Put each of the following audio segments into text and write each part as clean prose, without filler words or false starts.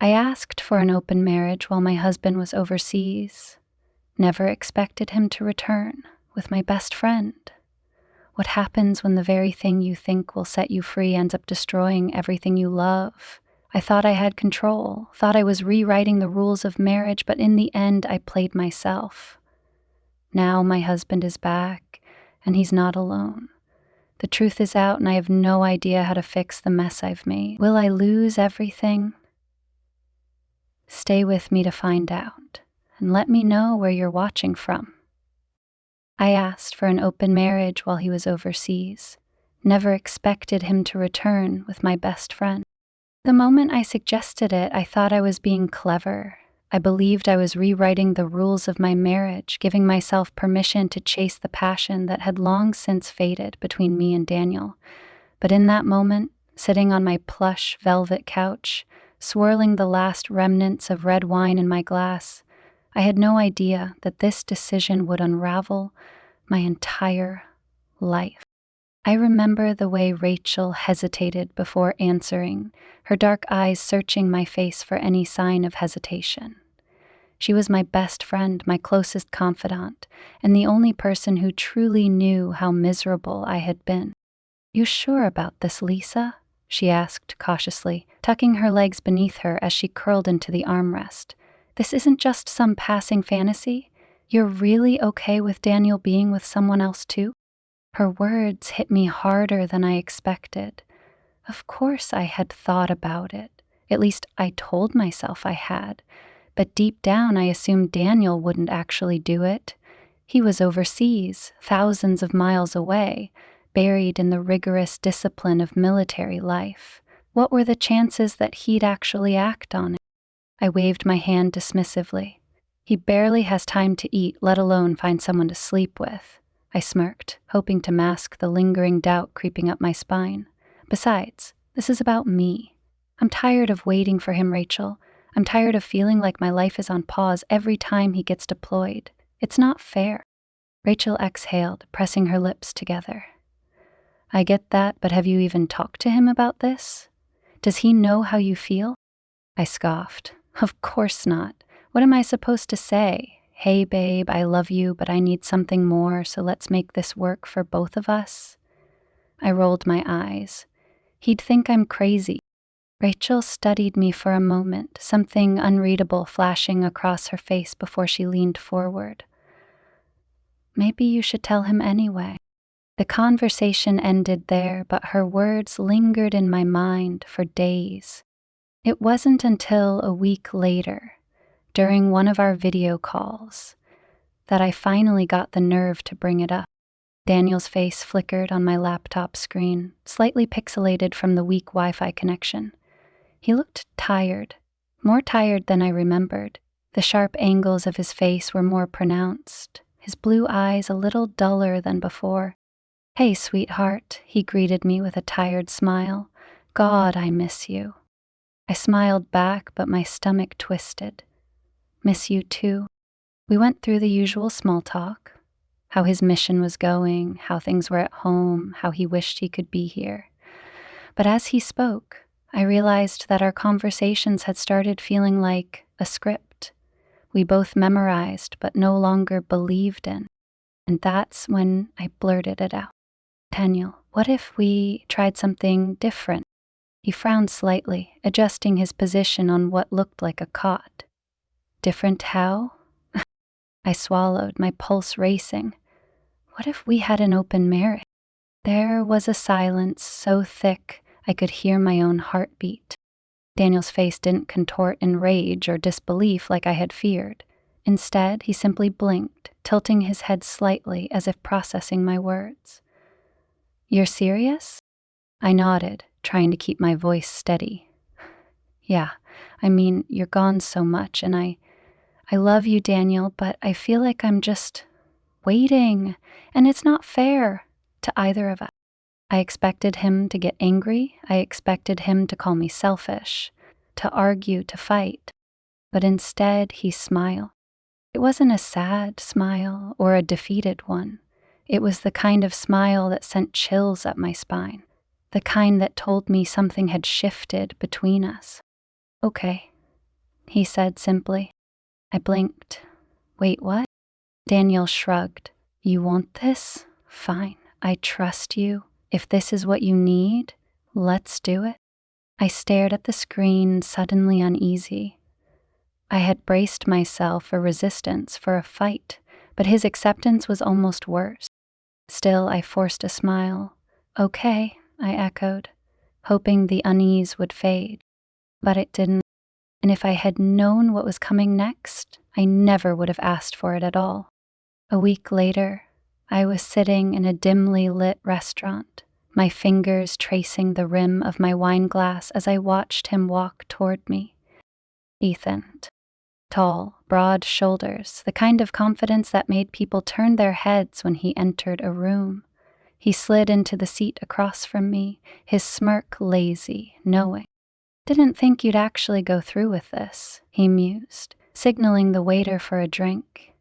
I asked for an open marriage while my husband was overseas. Never expected him to return with my best friend. What happens when the very thing you think will set you free ends up destroying everything you love? I thought I had control, thought I was rewriting the rules of marriage, but in the end I played myself. Now my husband is back, and he's not alone. The truth is out, and I have no idea how to fix the mess I've made. Will I lose everything? Stay with me to find out, and let me know where you're watching from. I asked for an open marriage while he was overseas. Never expected him to return with my best friend. The moment I suggested it, I thought I was being clever. I believed I was rewriting the rules of my marriage, giving myself permission to chase the passion that had long since faded between me and Daniel. But in that moment, sitting on my plush velvet couch, swirling the last remnants of red wine in my glass, I had no idea that this decision would unravel my entire life. I remember the way Rachel hesitated before answering, her dark eyes searching my face for any sign of hesitation. She was my best friend, my closest confidant, and the only person who truly knew how miserable I had been. "You sure about this, Lisa?" she asked cautiously, tucking her legs beneath her as she curled into the armrest. "This isn't just some passing fantasy? You're really okay with Daniel being with someone else too?" Her words hit me harder than I expected. Of course I had thought about it. At least I told myself I had. But deep down I assumed Daniel wouldn't actually do it. He was overseas, thousands of miles away, buried in the rigorous discipline of military life. What were the chances that he'd actually act on it? I waved my hand dismissively. He barely has time to eat, let alone find someone to sleep with. I smirked, hoping to mask the lingering doubt creeping up my spine. Besides, this is about me. I'm tired of waiting for him, Rachel. I'm tired of feeling like my life is on pause every time he gets deployed. It's not fair. Rachel exhaled, pressing her lips together. I get that, but have you even talked to him about this? Does he know how you feel? I scoffed. Of course not. What am I supposed to say? "Hey babe, I love you, but I need something more, so let's make this work for both of us?" I rolled my eyes. He'd think I'm crazy. Rachel studied me for a moment, something unreadable flashing across her face before she leaned forward. "Maybe you should tell him anyway." The conversation ended there, but her words lingered in my mind for days. It wasn't until a week later, during one of our video calls, that I finally got the nerve to bring it up. Daniel's face flickered on my laptop screen, slightly pixelated from the weak Wi-Fi connection. He looked tired, more tired than I remembered. The sharp angles of his face were more pronounced, his blue eyes a little duller than before. "Hey, sweetheart," he greeted me with a tired smile. "God, I miss you." I smiled back, but my stomach twisted. "Miss you too." We went through the usual small talk, how his mission was going, how things were at home, how he wished he could be here. But as he spoke, I realized that our conversations had started feeling like a script we both memorized but no longer believed in. And that's when I blurted it out. "Daniel, what if we tried something different?" He frowned slightly, adjusting his position on what looked like a cot. "Different how?" I swallowed, my pulse racing. What if we had an open marriage? There was a silence so thick I could hear my own heartbeat. Daniel's face didn't contort in rage or disbelief like I had feared. Instead, he simply blinked, tilting his head slightly as if processing my words. "You're serious?" I nodded, trying to keep my voice steady. "Yeah, I mean, you're gone so much, and I love you, Daniel, but I feel like I'm just waiting, and it's not fair to either of us." I expected him to get angry. I expected him to call me selfish, to argue, to fight. But instead, he smiled. It wasn't a sad smile or a defeated one. It was the kind of smile that sent chills up my spine, the kind that told me something had shifted between us. "Okay, he said simply. I blinked. Wait, what? Daniel shrugged. You want this? Fine, I trust you. If this is what you need, let's do it. I stared at the screen, suddenly uneasy. I had braced myself for resistance, for a fight, but his acceptance was almost worse. Still, I forced a smile. Okay, I echoed, hoping the unease would fade. But it didn't, and if I had known what was coming next, I never would have asked for it at all. A week later, I was sitting in a dimly lit restaurant, my fingers tracing the rim of my wine glass as I watched him walk toward me. Ethan. Tall, broad shoulders, the kind of confidence that made people turn their heads when he entered a room. He slid into the seat across from me, his smirk lazy, knowing. Didn't think you'd actually go through with this, he mused, signaling the waiter for a drink.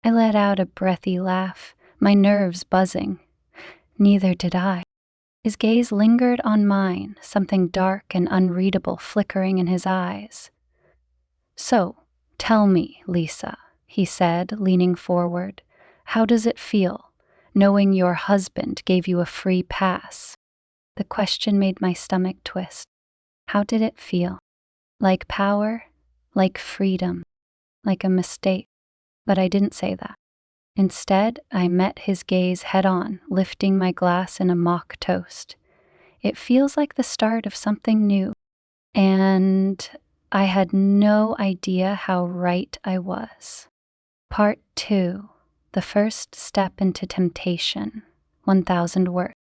I let out a breathy laugh, my nerves buzzing. Neither did I. His gaze lingered on mine, something dark and unreadable flickering in his eyes. So, tell me, Lisa, he said, leaning forward, how does it feel, knowing your husband gave you a free pass? The question made my stomach twist. How did it feel? Like power? Like freedom? Like a mistake? But I didn't say that. Instead, I met his gaze head-on, lifting my glass in a mock toast. It feels like the start of something new. And I had no idea how right I was. Part 2. The first step into temptation. 1,000 words.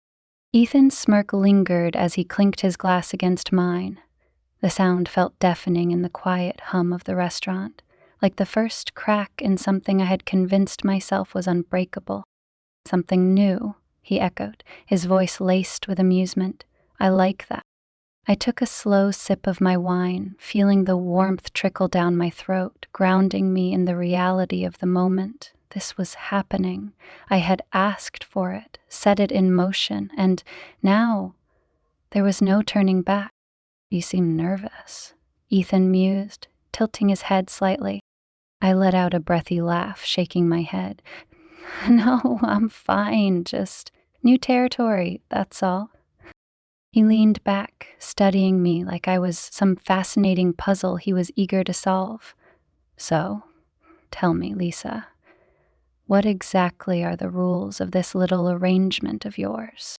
Ethan's smirk lingered as he clinked his glass against mine. The sound felt deafening in the quiet hum of the restaurant, like the first crack in something I had convinced myself was unbreakable. Something new, he echoed, his voice laced with amusement. I like that. I took a slow sip of my wine, feeling the warmth trickle down my throat, grounding me in the reality of the moment. This was happening. I had asked for it, set it in motion, and now there was no turning back. You seem nervous, Ethan mused, tilting his head slightly. I let out a breathy laugh, shaking my head. No, I'm fine, just new territory, that's all. He leaned back, studying me like I was some fascinating puzzle he was eager to solve. So, tell me, Lisa, what exactly are the rules of this little arrangement of yours?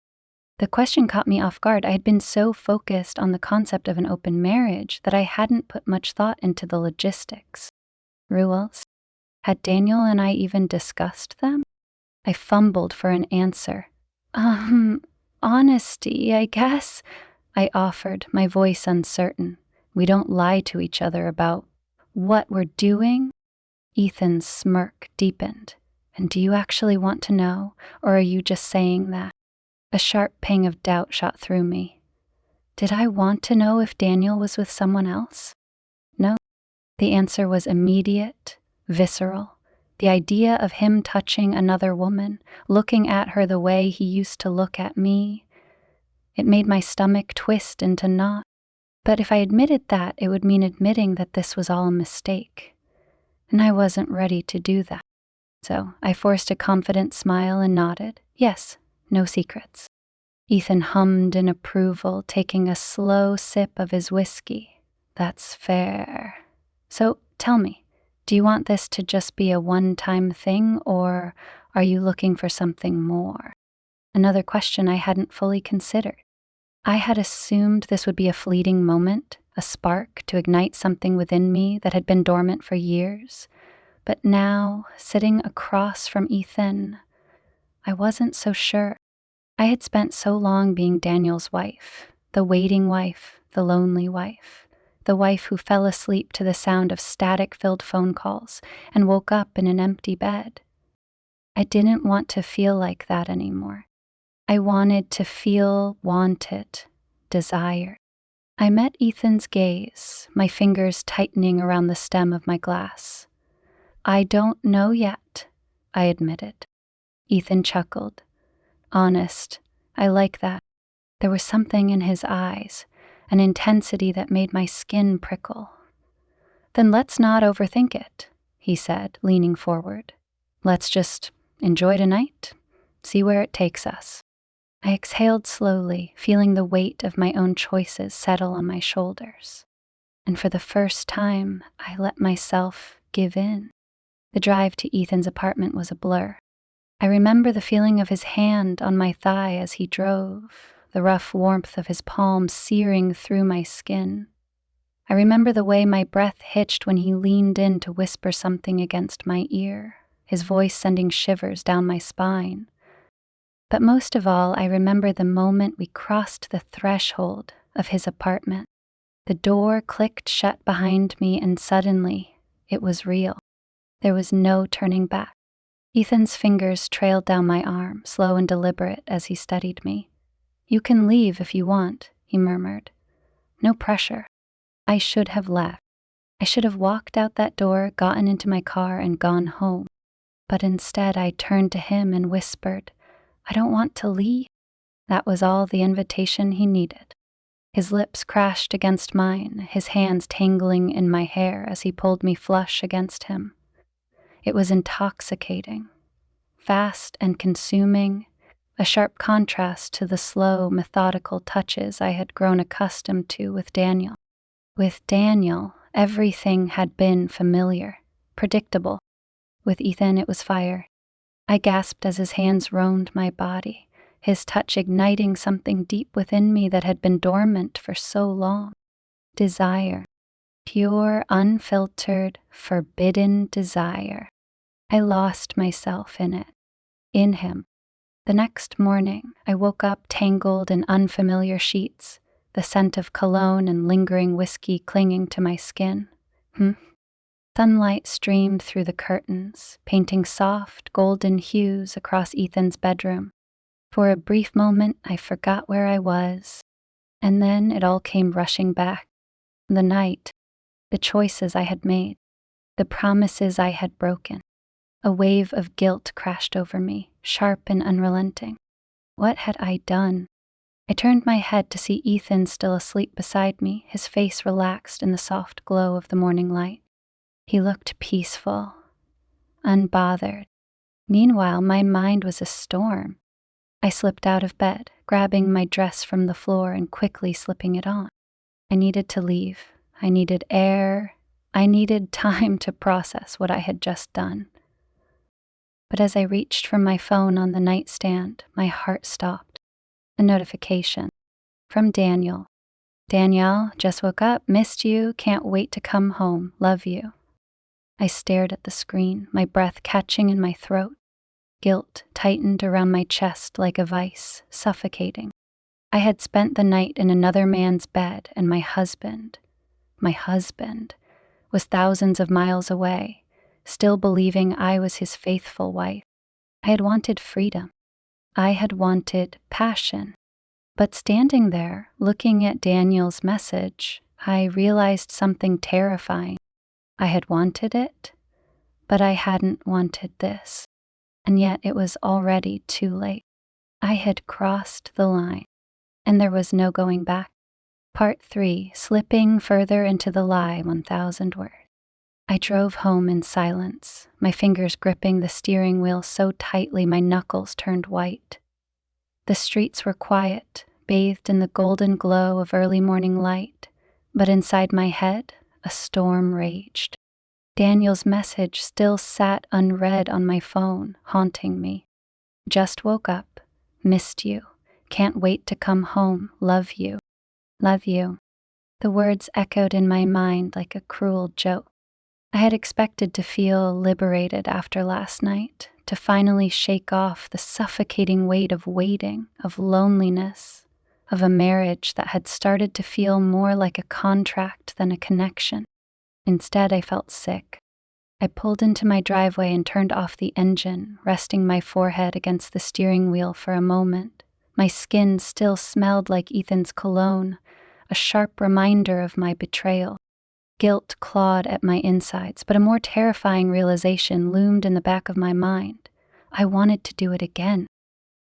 The question caught me off guard. I had been so focused on the concept of an open marriage that I hadn't put much thought into the logistics. Rules? Had Daniel and I even discussed them? I fumbled for an answer. Honesty, I guess, I offered, my voice uncertain. We don't lie to each other about what we're doing. Ethan's smirk deepened. And do you actually want to know, or are you just saying that? A sharp pang of doubt shot through me. Did I want to know if Daniel was with someone else? No. The answer was immediate, visceral. The idea of him touching another woman, looking at her the way he used to look at me, it made my stomach twist into knots. But if I admitted that, it would mean admitting that this was all a mistake. And I wasn't ready to do that. So I forced a confident smile and nodded. Yes, no secrets. Ethan hummed in approval, taking a slow sip of his whiskey. That's fair. So tell me, do you want this to just be a one-time thing, or are you looking for something more? Another question I hadn't fully considered. I had assumed this would be a fleeting moment, a spark to ignite something within me that had been dormant for years. But now, sitting across from Ethan, I wasn't so sure. I had spent so long being Daniel's wife, the waiting wife, the lonely wife, the wife who fell asleep to the sound of static-filled phone calls and woke up in an empty bed. I didn't want to feel like that anymore. I wanted to feel wanted, desired. I met Ethan's gaze, my fingers tightening around the stem of my glass. I don't know yet, I admitted. Ethan chuckled. Honest, I like that. There was something in his eyes, an intensity that made my skin prickle. Then let's not overthink it, he said, leaning forward. Let's just enjoy tonight, see where it takes us. I exhaled slowly, feeling the weight of my own choices settle on my shoulders. And for the first time, I let myself give in. The drive to Ethan's apartment was a blur. I remember the feeling of his hand on my thigh as he drove, the rough warmth of his palm searing through my skin. I remember the way my breath hitched when he leaned in to whisper something against my ear, his voice sending shivers down my spine. But most of all, I remember the moment we crossed the threshold of his apartment. The door clicked shut behind me, and suddenly, it was real. There was no turning back. Ethan's fingers trailed down my arm, slow and deliberate, as he studied me. "You can leave if you want," he murmured. "No pressure." I should have left. I should have walked out that door, gotten into my car, and gone home. But instead, I turned to him and whispered, "I don't want to leave." That was all the invitation he needed. His lips crashed against mine, his hands tangling in my hair as he pulled me flush against him. It was intoxicating, fast and consuming, a sharp contrast to the slow, methodical touches I had grown accustomed to with Daniel. With Daniel, everything had been familiar, predictable. With Ethan, it was fire. I gasped as his hands roamed my body, his touch igniting something deep within me that had been dormant for so long. Desire. Pure, unfiltered, forbidden desire. I lost myself in it, in him. The next morning, I woke up tangled in unfamiliar sheets, the scent of cologne and lingering whiskey clinging to my skin. Sunlight streamed through the curtains, painting soft, golden hues across Ethan's bedroom. For a brief moment, I forgot where I was, and then it all came rushing back. The night, the choices I had made, the promises I had broken. A wave of guilt crashed over me, sharp and unrelenting. What had I done? I turned my head to see Ethan still asleep beside me, his face relaxed in the soft glow of the morning light. He looked peaceful, unbothered. Meanwhile, my mind was a storm. I slipped out of bed, grabbing my dress from the floor and quickly slipping it on. I needed to leave. I needed air. I needed time to process what I had just done. But as I reached for my phone on the nightstand, my heart stopped. A notification from Daniel. "Danielle, just woke up, missed you, can't wait to come home, love you." I stared at the screen, my breath catching in my throat. Guilt tightened around my chest like a vice, suffocating. I had spent the night in another man's bed, and my husband, was thousands of miles away, still believing I was his faithful wife. I had wanted freedom. I had wanted passion. But standing there, looking at Daniel's message, I realized something terrifying. I had wanted it, but I hadn't wanted this. And yet it was already too late. I had crossed the line, and there was no going back. Part 3, Slipping Further into the Lie, 1,000 words. I drove home in silence, my fingers gripping the steering wheel so tightly my knuckles turned white. The streets were quiet, bathed in the golden glow of early morning light, but inside my head, a storm raged. Daniel's message still sat unread on my phone, haunting me. "Just woke up, missed you, can't wait to come home, love you, love you." The words echoed in my mind like a cruel joke. I had expected to feel liberated after last night, to finally shake off the suffocating weight of waiting, of loneliness, of a marriage that had started to feel more like a contract than a connection. Instead, I felt sick. I pulled into my driveway and turned off the engine, resting my forehead against the steering wheel for a moment. My skin still smelled like Ethan's cologne, a sharp reminder of my betrayal. Guilt clawed at my insides, but a more terrifying realization loomed in the back of my mind. I wanted to do it again.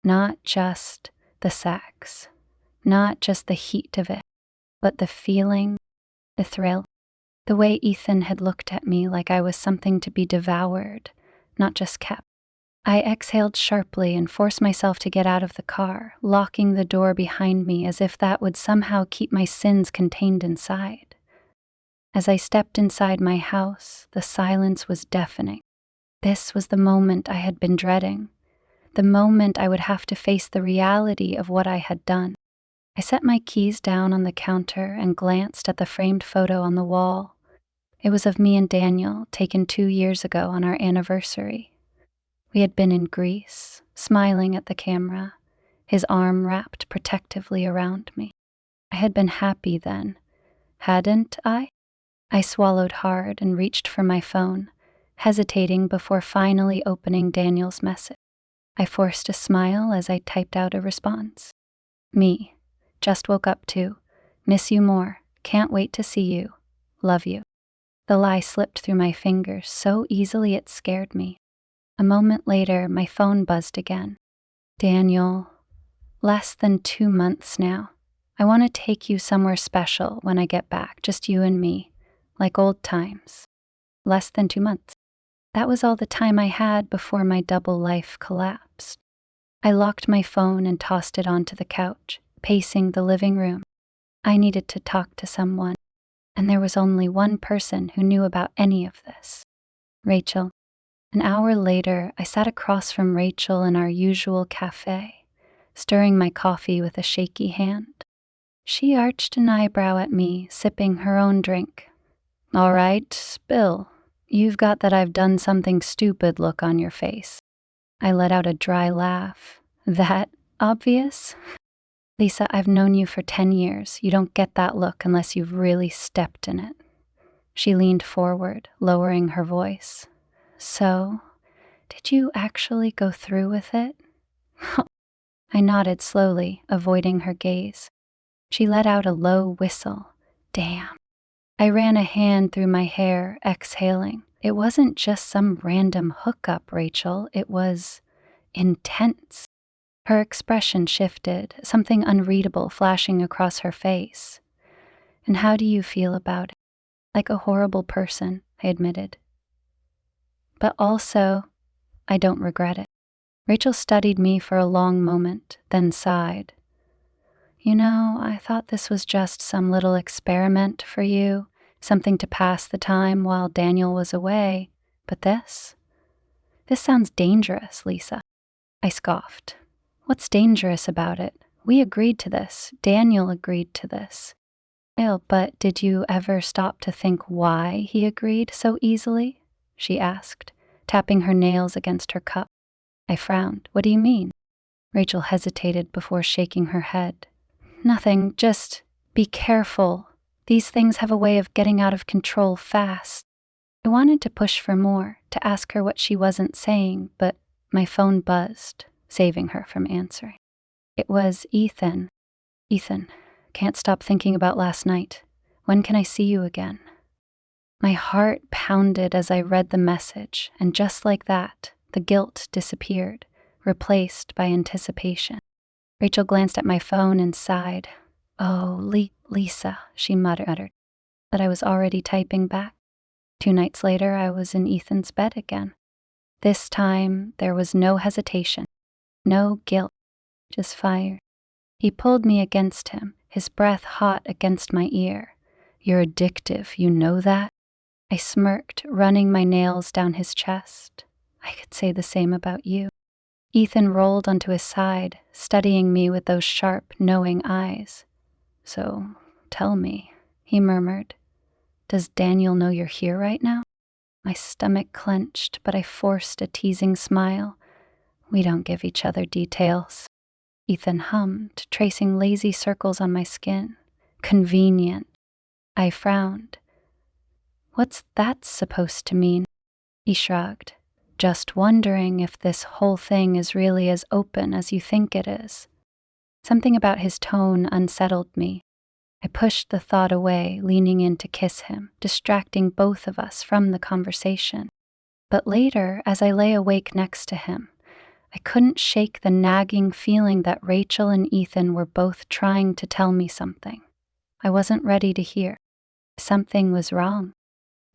Not just the sex, not just the heat of it, but the feeling, the thrill. The way Ethan had looked at me like I was something to be devoured, not just kept. I exhaled sharply and forced myself to get out of the car, locking the door behind me as if that would somehow keep my sins contained inside. As I stepped inside my house, the silence was deafening. This was the moment I had been dreading, the moment I would have to face the reality of what I had done. I set my keys down on the counter and glanced at the framed photo on the wall. It was of me and Daniel, taken 2 years ago on our anniversary. We had been in Greece, smiling at the camera, his arm wrapped protectively around me. I had been happy then, hadn't I? I swallowed hard and reached for my phone, hesitating before finally opening Daniel's message. I forced a smile as I typed out a response. Me. Just woke up too. Miss you more. Can't wait to see you. Love you. The lie slipped through my fingers so easily it scared me. A moment later, my phone buzzed again. Daniel, less than 2 months now. I want to take you somewhere special when I get back, just you and me, like old times. Less than 2 months. That was all the time I had before my double life collapsed. I locked my phone and tossed it onto the couch, pacing the living room. I needed to talk to someone, and there was only one person who knew about any of this. Rachel. An hour later, I sat across from Rachel in our usual cafe, stirring my coffee with a shaky hand. She arched an eyebrow at me, sipping her own drink. All right, spill. You've got that I've done something stupid look on your face. I let out a dry laugh. That obvious? Lisa, I've known you for 10 years. You don't get that look unless you've really stepped in it. She leaned forward, lowering her voice. So, did you actually go through with it? I nodded slowly, avoiding her gaze. She let out a low whistle. Damn. I ran a hand through my hair, exhaling. It wasn't just some random hookup, Rachel. It was intense. Her expression shifted, something unreadable flashing across her face. And how do you feel about it? Like a horrible person, I admitted. But also, I don't regret it. Rachel studied me for a long moment, then sighed. You know, I thought this was just some little experiment for you, something to pass the time while Daniel was away. But this sounds dangerous, Lisa. I scoffed. What's dangerous about it? We agreed to this. Daniel agreed to this. But did you ever stop to think why he agreed so easily? She asked, tapping her nails against her cup. I frowned. What do you mean? Rachel hesitated before shaking her head. Nothing, just be careful. These things have a way of getting out of control fast. I wanted to push for more, to ask her what she wasn't saying, but my phone buzzed, saving her from answering. It was Ethan. Ethan, can't stop thinking about last night. When can I see you again? My heart pounded as I read the message, and just like that, the guilt disappeared, replaced by anticipation. Rachel glanced at my phone and sighed. Oh, Lisa, she muttered, but I was already typing back. 2 nights later, I was in Ethan's bed again. This time, there was no hesitation, no guilt, just fire. He pulled me against him, his breath hot against my ear. You're addictive, you know that? I smirked, running my nails down his chest. I could say the same about you. Ethan rolled onto his side, studying me with those sharp, knowing eyes. So, tell me, he murmured, does Daniel know you're here right now? My stomach clenched, but I forced a teasing smile. We don't give each other details. Ethan hummed, tracing lazy circles on my skin. Convenient. I frowned. What's that supposed to mean? He shrugged. Just wondering if this whole thing is really as open as you think it is. Something about his tone unsettled me. I pushed the thought away, leaning in to kiss him, distracting both of us from the conversation. But later, as I lay awake next to him, I couldn't shake the nagging feeling that Rachel and Ethan were both trying to tell me something I wasn't ready to hear. Something was wrong.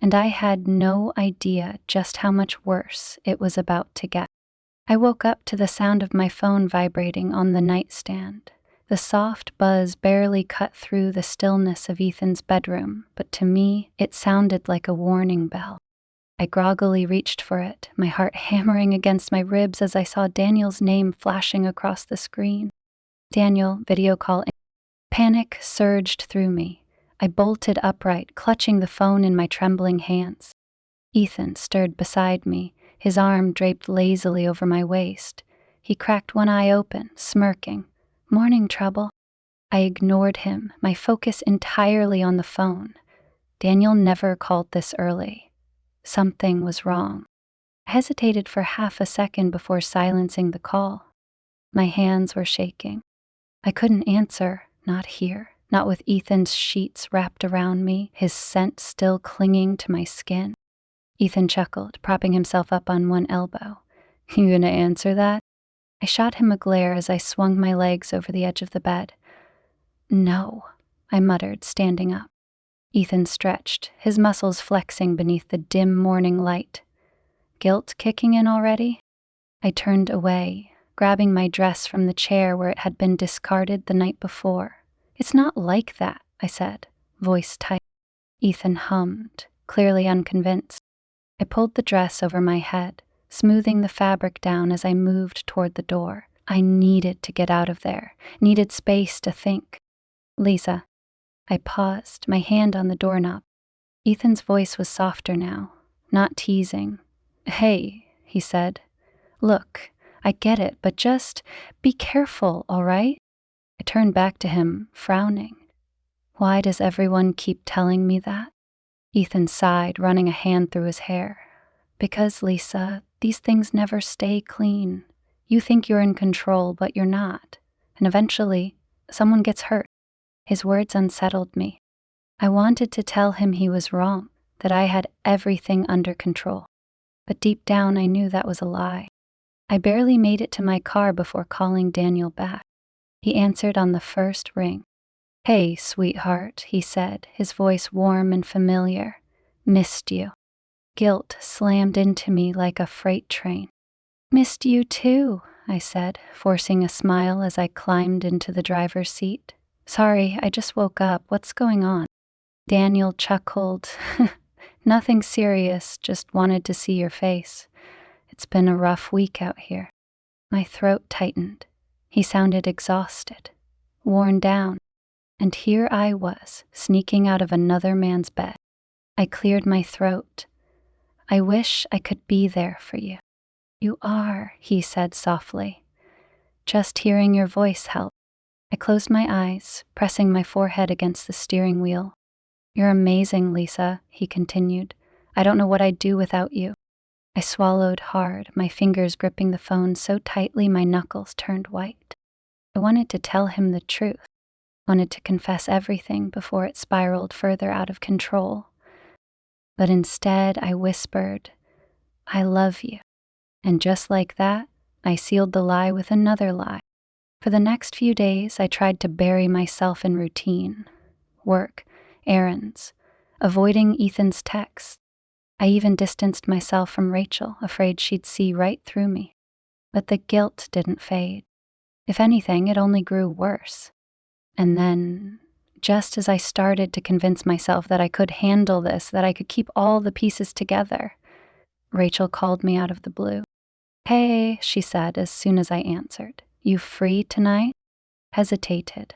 and I had no idea just how much worse it was about to get. I woke up to the sound of my phone vibrating on the nightstand. The soft buzz barely cut through the stillness of Ethan's bedroom, but to me, it sounded like a warning bell. I groggily reached for it, my heart hammering against my ribs as I saw Daniel's name flashing across the screen. Daniel, video call. Panic surged through me. I bolted upright, clutching the phone in my trembling hands. Ethan stirred beside me, his arm draped lazily over my waist. He cracked one eye open, smirking. "Morning, trouble." I ignored him, my focus entirely on the phone. Daniel never called this early. Something was wrong. I hesitated for half a second before silencing the call. My hands were shaking. I couldn't answer, not here, not with Ethan's sheets wrapped around me, his scent still clinging to my skin. Ethan chuckled, propping himself up on one elbow. "You gonna answer that?" I shot him a glare as I swung my legs over the edge of the bed. "No," I muttered, standing up. Ethan stretched, his muscles flexing beneath the dim morning light. Guilt kicking in already? I turned away, grabbing my dress from the chair where it had been discarded the night before. "It's not like that," I said, voice tight. Ethan hummed, clearly unconvinced. I pulled the dress over my head, smoothing the fabric down as I moved toward the door. I needed to get out of there, needed space to think. "Lisa." I paused, my hand on the doorknob. Ethan's voice was softer now, not teasing. "Hey," he said. "Look, I get it, but just be careful, all right?" I turned back to him, frowning. Why does everyone keep telling me that? Ethan sighed, running a hand through his hair. "Because, Lisa, these things never stay clean. You think you're in control, but you're not. And eventually, someone gets hurt." His words unsettled me. I wanted to tell him he was wrong, that I had everything under control. But deep down, I knew that was a lie. I barely made it to my car before calling Daniel back. He answered on the first ring. "Hey, sweetheart," he said, his voice warm and familiar. "Missed you." Guilt slammed into me like a freight train. "Missed you too," I said, forcing a smile as I climbed into the driver's seat. "Sorry, I just woke up. What's going on?" Daniel chuckled. "Nothing serious, just wanted to see your face. It's been a rough week out here." My throat tightened. He sounded exhausted, worn down, and here I was, sneaking out of another man's bed. I cleared my throat. "I wish I could be there for you." "You are," he said softly. "Just hearing your voice helped." I closed my eyes, pressing my forehead against the steering wheel. "You're amazing, Lisa," he continued. "I don't know what I'd do without you." I swallowed hard, my fingers gripping the phone so tightly my knuckles turned white. I wanted to tell him the truth, wanted to confess everything before it spiraled further out of control. But instead, I whispered, "I love you." And just like that, I sealed the lie with another lie. For the next few days, I tried to bury myself in routine. Work, errands, avoiding Ethan's texts. I even distanced myself from Rachel, afraid she'd see right through me. But the guilt didn't fade. If anything, it only grew worse. And then, just as I started to convince myself that I could handle this, that I could keep all the pieces together, Rachel called me out of the blue. "Hey," she said as soon as I answered. "You free tonight?" Hesitated.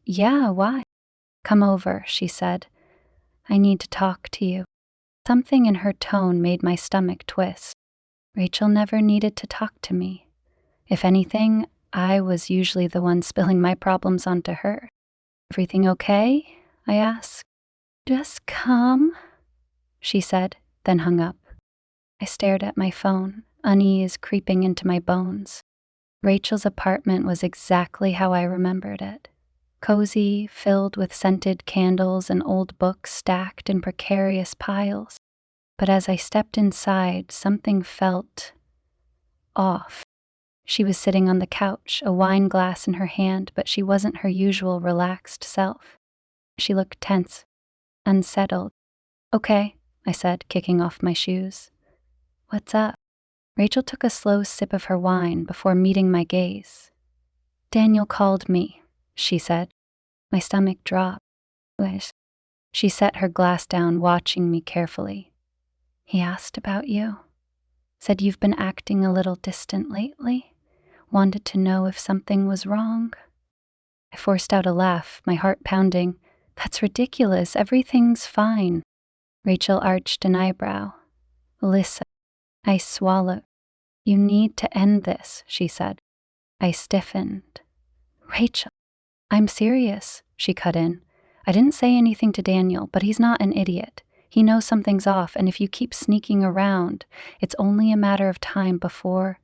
Yeah, why?" "Come over," she said. "I need to talk to you." Something in her tone made my stomach twist. Rachel never needed to talk to me. If anything, I was usually the one spilling my problems onto her. "Everything okay?" I asked. "Just come," she said, then hung up. I stared at my phone, unease creeping into my bones. Rachel's apartment was exactly how I remembered it. Cozy, filled with scented candles and old books stacked in precarious piles. But as I stepped inside, something felt off. She was sitting on the couch, a wine glass in her hand, but she wasn't her usual relaxed self. She looked tense, unsettled. "Okay," I said, kicking off my shoes. What's up? Rachel took a slow sip of her wine before meeting my gaze. Daniel called me, she said. My stomach dropped. She set her glass down, watching me carefully. He asked about you. Said you've been acting a little distant lately. Wanted to know if something was wrong. I forced out a laugh, my heart pounding. That's ridiculous. Everything's fine. Rachel arched an eyebrow. Listen. I swallowed. You need to end this, she said. I stiffened. Rachel, I'm serious, she cut in. I didn't say anything to Daniel, but he's not an idiot. He knows something's off, and if you keep sneaking around, it's only a matter of time before...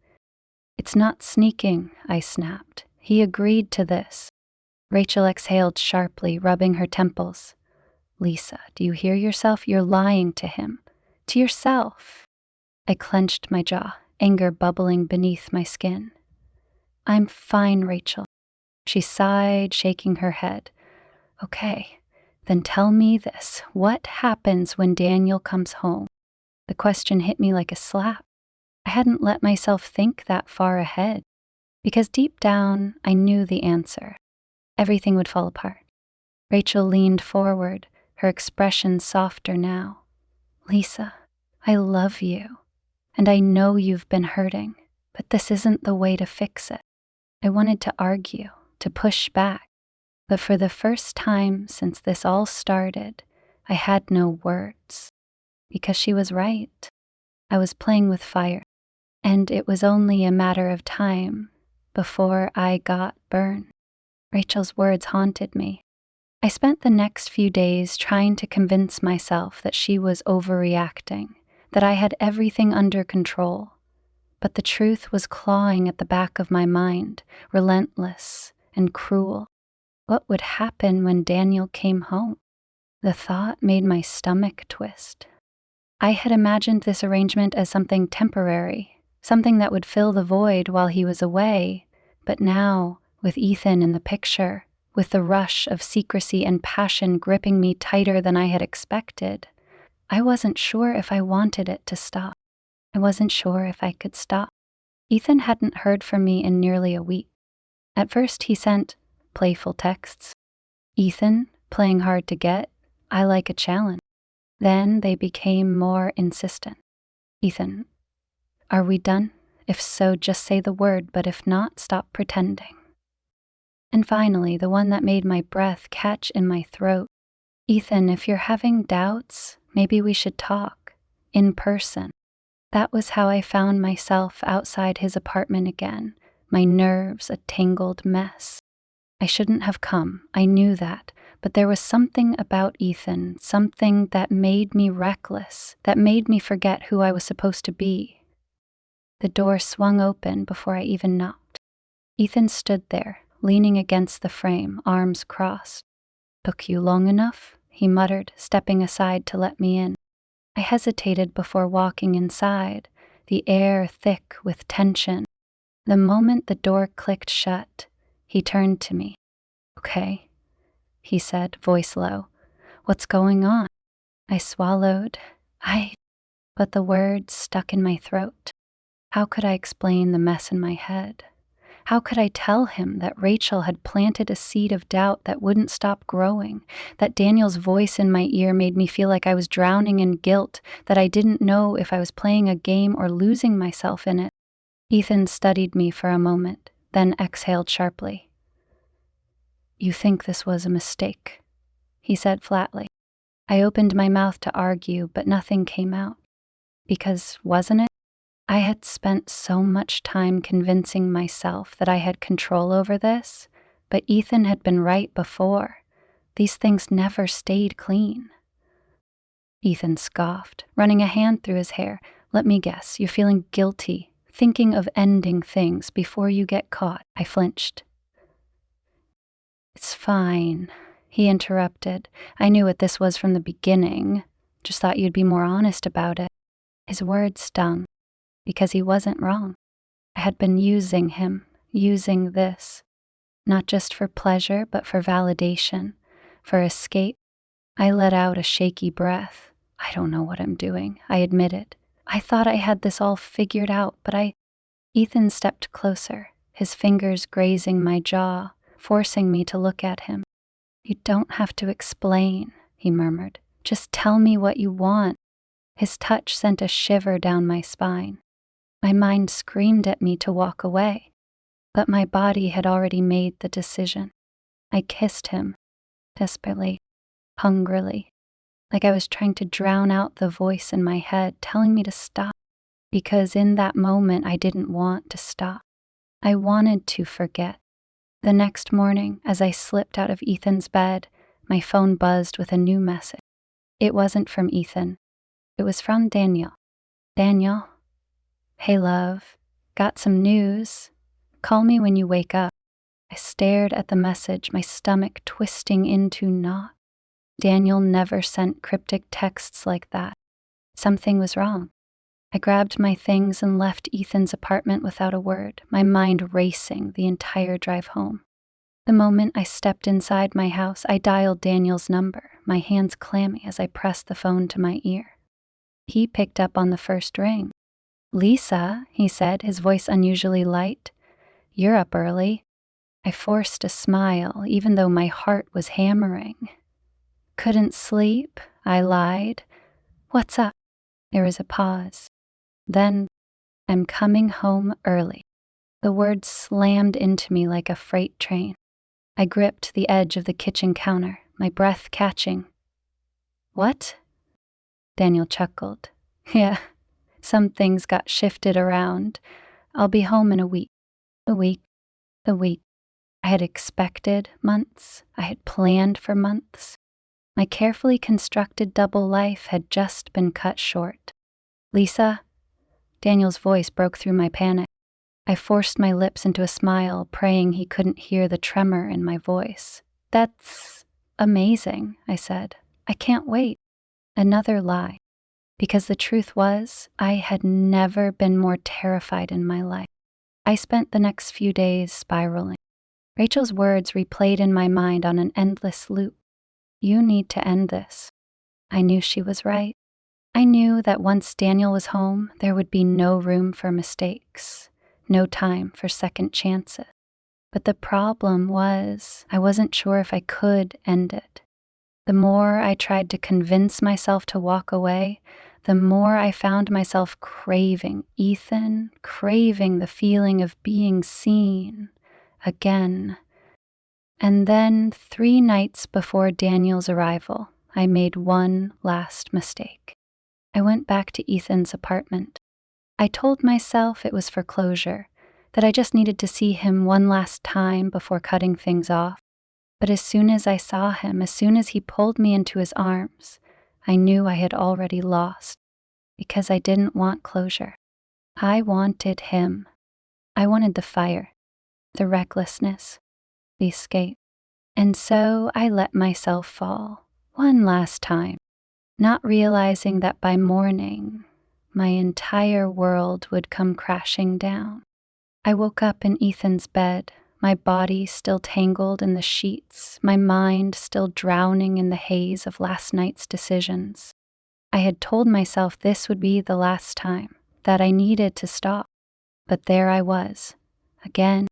It's not sneaking, I snapped. He agreed to this. Rachel exhaled sharply, rubbing her temples. Lisa, do you hear yourself? You're lying to him. To yourself. I clenched my jaw, anger bubbling beneath my skin. I'm fine, Rachel. She sighed, shaking her head. Okay, then tell me this. What happens when Daniel comes home? The question hit me like a slap. I hadn't let myself think that far ahead, because deep down, I knew the answer. Everything would fall apart. Rachel leaned forward, her expression softer now. Lisa, I love you, and I know you've been hurting, but this isn't the way to fix it. I wanted to argue, to push back, but for the first time since this all started, I had no words, because she was right. I was playing with fire, and it was only a matter of time before I got burned. Rachel's words haunted me. I spent the next few days trying to convince myself that she was overreacting, that I had everything under control. But the truth was clawing at the back of my mind, relentless and cruel. What would happen when Daniel came home? The thought made my stomach twist. I had imagined this arrangement as something temporary, something that would fill the void while he was away. But now, with Ethan in the picture, with the rush of secrecy and passion gripping me tighter than I had expected, I wasn't sure if I wanted it to stop. I wasn't sure if I could stop. Ethan hadn't heard from me in nearly a week. At first he sent playful texts. Ethan, playing hard to get, I like a challenge. Then they became more insistent. Ethan, are we done? If so, just say the word, but if not, stop pretending. And finally, the one that made my breath catch in my throat. Ethan, if you're having doubts, maybe we should talk. In person. That was how I found myself outside his apartment again, my nerves a tangled mess. I shouldn't have come, I knew that, but there was something about Ethan, something that made me reckless, that made me forget who I was supposed to be. The door swung open before I even knocked. Ethan stood there, leaning against the frame, arms crossed. Took you long enough? He muttered, stepping aside to let me in. I hesitated before walking inside, the air thick with tension. The moment the door clicked shut, he turned to me. Okay, he said, voice low. What's going on? I swallowed. But the words stuck in my throat. How could I explain the mess in my head? How could I tell him that Rachel had planted a seed of doubt that wouldn't stop growing, that Daniel's voice in my ear made me feel like I was drowning in guilt, that I didn't know if I was playing a game or losing myself in it? Ethan studied me for a moment, then exhaled sharply. You think this was a mistake, he said flatly. I opened my mouth to argue, but nothing came out. Because, wasn't it? I had spent so much time convincing myself that I had control over this, but Ethan had been right before. These things never stayed clean. Ethan scoffed, running a hand through his hair. Let me guess, you're feeling guilty, thinking of ending things before you get caught. I flinched. It's fine, he interrupted. I knew what this was from the beginning. Just thought you'd be more honest about it. His words stung. Because he wasn't wrong. I had been using him, using this, not just for pleasure, but for validation, for escape. I let out a shaky breath. I don't know what I'm doing, I admitted. I thought I had this all figured out, but Ethan stepped closer, his fingers grazing my jaw, forcing me to look at him. You don't have to explain, he murmured. Just tell me what you want. His touch sent a shiver down my spine. My mind screamed at me to walk away, but my body had already made the decision. I kissed him, desperately, hungrily, like I was trying to drown out the voice in my head telling me to stop, because in that moment I didn't want to stop. I wanted to forget. The next morning, as I slipped out of Ethan's bed, my phone buzzed with a new message. It wasn't from Ethan. It was from Daniel. Daniel, hey love, got some news. Call me when you wake up. I stared at the message, my stomach twisting into knots. Daniel never sent cryptic texts like that. Something was wrong. I grabbed my things and left Ethan's apartment without a word, my mind racing the entire drive home. The moment I stepped inside my house, I dialed Daniel's number, my hands clammy as I pressed the phone to my ear. He picked up on the first ring. Lisa, he said, his voice unusually light. You're up early. I forced a smile, even though my heart was hammering. Couldn't sleep, I lied. What's up? There was a pause. Then, I'm coming home early. The words slammed into me like a freight train. I gripped the edge of the kitchen counter, my breath catching. What? Daniel chuckled. Yeah, some things got shifted around. I'll be home in a week. A week. A week. I had expected months. I had planned for months. My carefully constructed double life had just been cut short. Lisa? Daniel's voice broke through my panic. I forced my lips into a smile, praying he couldn't hear the tremor in my voice. That's amazing, I said. I can't wait. Another lie. Because the truth was, I had never been more terrified in my life. I spent the next few days spiraling. Rachel's words replayed in my mind on an endless loop. You need to end this. I knew she was right. I knew that once Daniel was home, there would be no room for mistakes, no time for second chances. But the problem was, I wasn't sure if I could end it. The more I tried to convince myself to walk away, the more I found myself craving Ethan, craving the feeling of being seen again. And then 3 nights before Daniel's arrival, I made one last mistake. I went back to Ethan's apartment. I told myself it was for closure, that I just needed to see him one last time before cutting things off. But as soon as I saw him, as soon as he pulled me into his arms, I knew I had already lost, because I didn't want closure. I wanted him. I wanted the fire, the recklessness, the escape. And so I let myself fall, one last time, not realizing that by morning, my entire world would come crashing down. I woke up in Ethan's bed, my body still tangled in the sheets, my mind still drowning in the haze of last night's decisions. I had told myself this would be the last time, that I needed to stop. But there I was, again.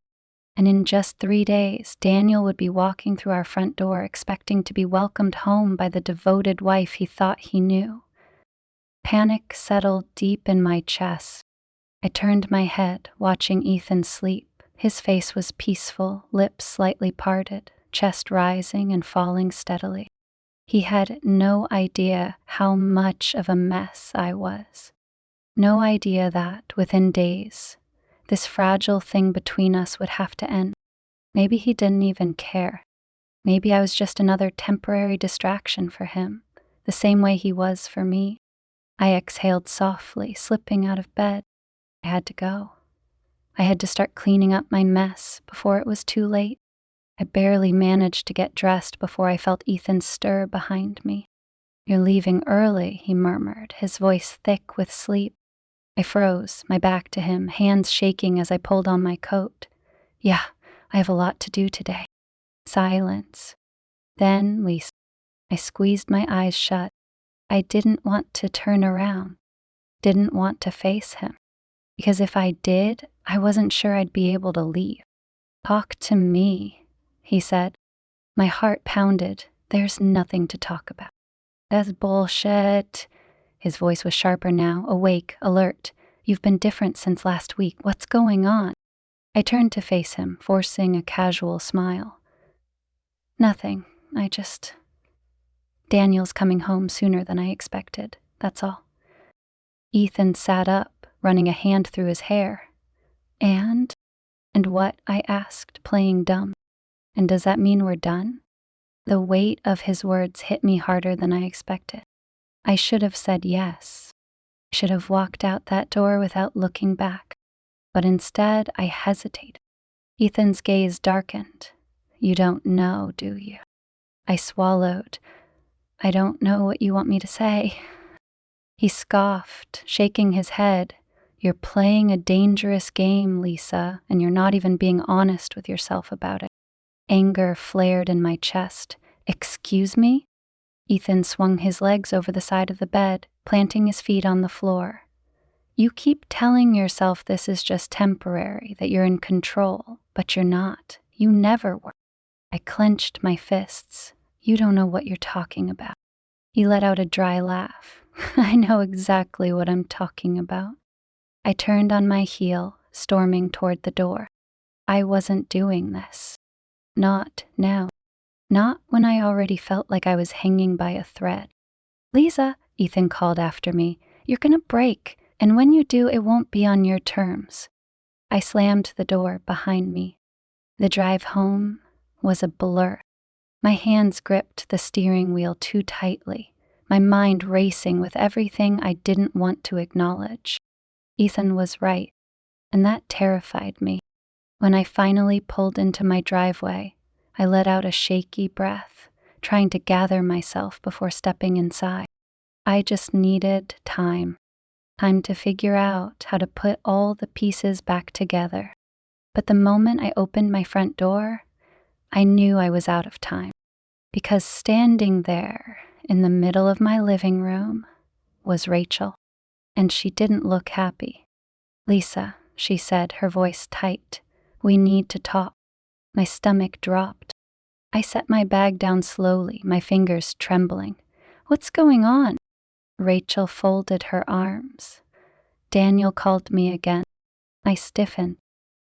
And in just 3 days, Daniel would be walking through our front door expecting to be welcomed home by the devoted wife he thought he knew. Panic settled deep in my chest. I turned my head, watching Ethan sleep. His face was peaceful, lips slightly parted, chest rising and falling steadily. He had no idea how much of a mess I was. No idea that, within days, this fragile thing between us would have to end. Maybe he didn't even care. Maybe I was just another temporary distraction for him, the same way he was for me. I exhaled softly, slipping out of bed. I had to go. I had to start cleaning up my mess before it was too late. I barely managed to get dressed before I felt Ethan stir behind me. You're leaving early, he murmured, his voice thick with sleep. I froze, my back to him, hands shaking as I pulled on my coat. Yeah, I have a lot to do today. Silence. Then I squeezed my eyes shut. I didn't want to turn around, didn't want to face him, because if I did, I wasn't sure I'd be able to leave. "Talk to me," he said. My heart pounded. There's nothing to talk about. "That's bullshit." His voice was sharper now, awake, alert. "You've been different since last week. What's going on?" I turned to face him, forcing a casual smile. "Nothing. Daniel's coming home sooner than I expected. That's all." Ethan sat up, running a hand through his hair. And what?" I asked, playing dumb. "And does that mean we're done?" The weight of his words hit me harder than I expected. I should have said yes. I should have walked out that door without looking back. But instead, I hesitated. Ethan's gaze darkened. "You don't know, do you?" I swallowed. "I don't know what you want me to say." He scoffed, shaking his head. "You're playing a dangerous game, Lisa, and you're not even being honest with yourself about it." Anger flared in my chest. "Excuse me?" Ethan swung his legs over the side of the bed, planting his feet on the floor. "You keep telling yourself this is just temporary, that you're in control, but you're not. You never were." I clenched my fists. "You don't know what you're talking about." He let out a dry laugh. "I know exactly what I'm talking about." I turned on my heel, storming toward the door. I wasn't doing this. Not now. Not when I already felt like I was hanging by a thread. "Lisa," Ethan called after me, "you're gonna break, and when you do, it won't be on your terms." I slammed the door behind me. The drive home was a blur. My hands gripped the steering wheel too tightly, my mind racing with everything I didn't want to acknowledge. Ethan was right, and that terrified me. When I finally pulled into my driveway, I let out a shaky breath, trying to gather myself before stepping inside. I just needed time to figure out how to put all the pieces back together. But the moment I opened my front door, I knew I was out of time, because standing there in the middle of my living room was Rachel, and she didn't look happy. "Lisa," she said, her voice tight, "we need to talk." My stomach dropped. I set my bag down slowly, my fingers trembling. "What's going on?" Rachel folded her arms. "Daniel called me again." I stiffened.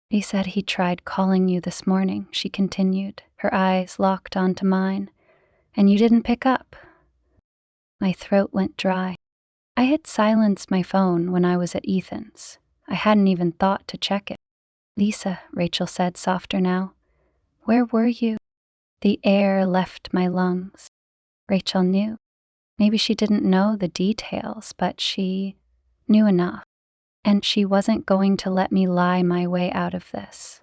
"He said he tried calling you this morning," she continued, her eyes locked onto mine. "And you didn't pick up." My throat went dry. I had silenced my phone when I was at Ethan's. I hadn't even thought to check it. "Lisa," Rachel said, softer now, "where were you?" The air left my lungs. Rachel knew. Maybe she didn't know the details, but she knew enough. And she wasn't going to let me lie my way out of this.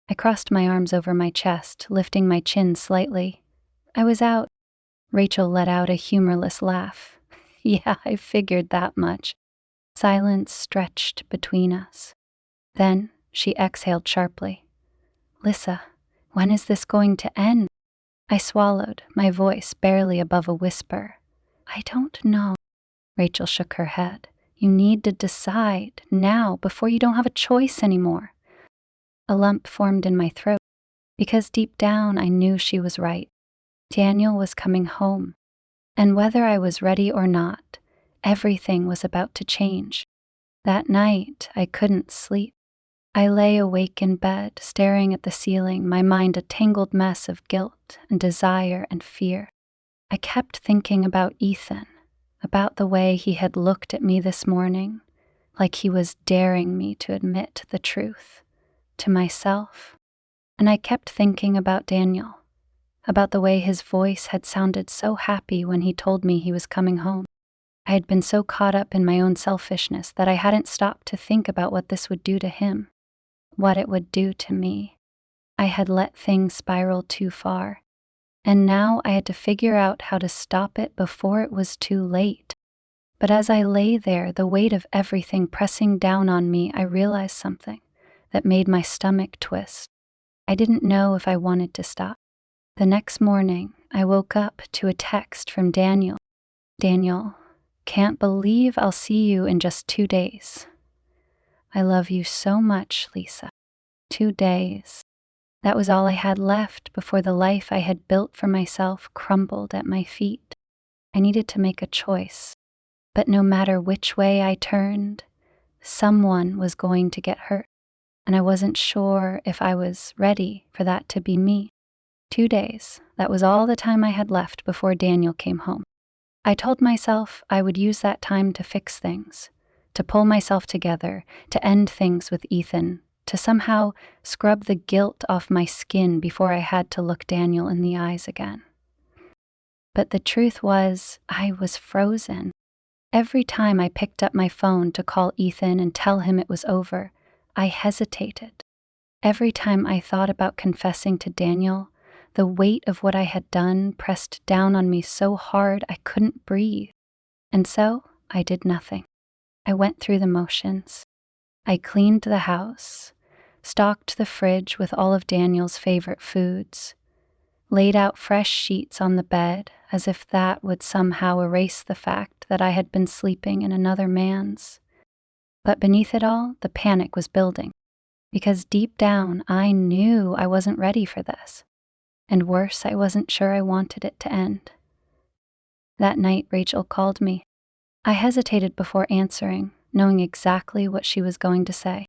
I crossed my arms over my chest, lifting my chin slightly. "I was out." Rachel let out a humorless laugh. "Yeah, I figured that much." Silence stretched between us. Then she exhaled sharply. "Lisa, when is this going to end?" I swallowed, my voice barely above a whisper. "I don't know." Rachel shook her head. "You need to decide now before you don't have a choice anymore." A lump formed in my throat, because deep down I knew she was right. Daniel was coming home, and whether I was ready or not, everything was about to change. That night, I couldn't sleep. I lay awake in bed, staring at the ceiling, my mind a tangled mess of guilt and desire and fear. I kept thinking about Ethan, about the way he had looked at me this morning, like he was daring me to admit the truth to myself. And I kept thinking about Daniel, about the way his voice had sounded so happy when he told me he was coming home. I had been so caught up in my own selfishness that I hadn't stopped to think about what this would do to him, what it would do to me. I had let things spiral too far, and now I had to figure out how to stop it before it was too late. But as I lay there, the weight of everything pressing down on me, I realized something that made my stomach twist. I didn't know if I wanted to stop. The next morning, I woke up to a text from Daniel. Daniel, can't believe I'll see you in just 2 days. I love you so much, Lisa. 2 days. That was all I had left before the life I had built for myself crumbled at my feet. I needed to make a choice, but no matter which way I turned, someone was going to get hurt, and I wasn't sure if I was ready for that to be me. 2 days, that was all the time I had left before Daniel came home. I told myself I would use that time to fix things, to pull myself together, to end things with Ethan, to somehow scrub the guilt off my skin before I had to look Daniel in the eyes again. But the truth was, I was frozen. Every time I picked up my phone to call Ethan and tell him it was over, I hesitated. Every time I thought about confessing to Daniel, the weight of what I had done pressed down on me so hard I couldn't breathe. And so I did nothing. I went through the motions. I cleaned the house, stocked the fridge with all of Daniel's favorite foods, laid out fresh sheets on the bed as if that would somehow erase the fact that I had been sleeping in another man's. But beneath it all, the panic was building, because deep down I knew I wasn't ready for this. And worse, I wasn't sure I wanted it to end. That night, Rachel called me. I hesitated before answering, knowing exactly what she was going to say.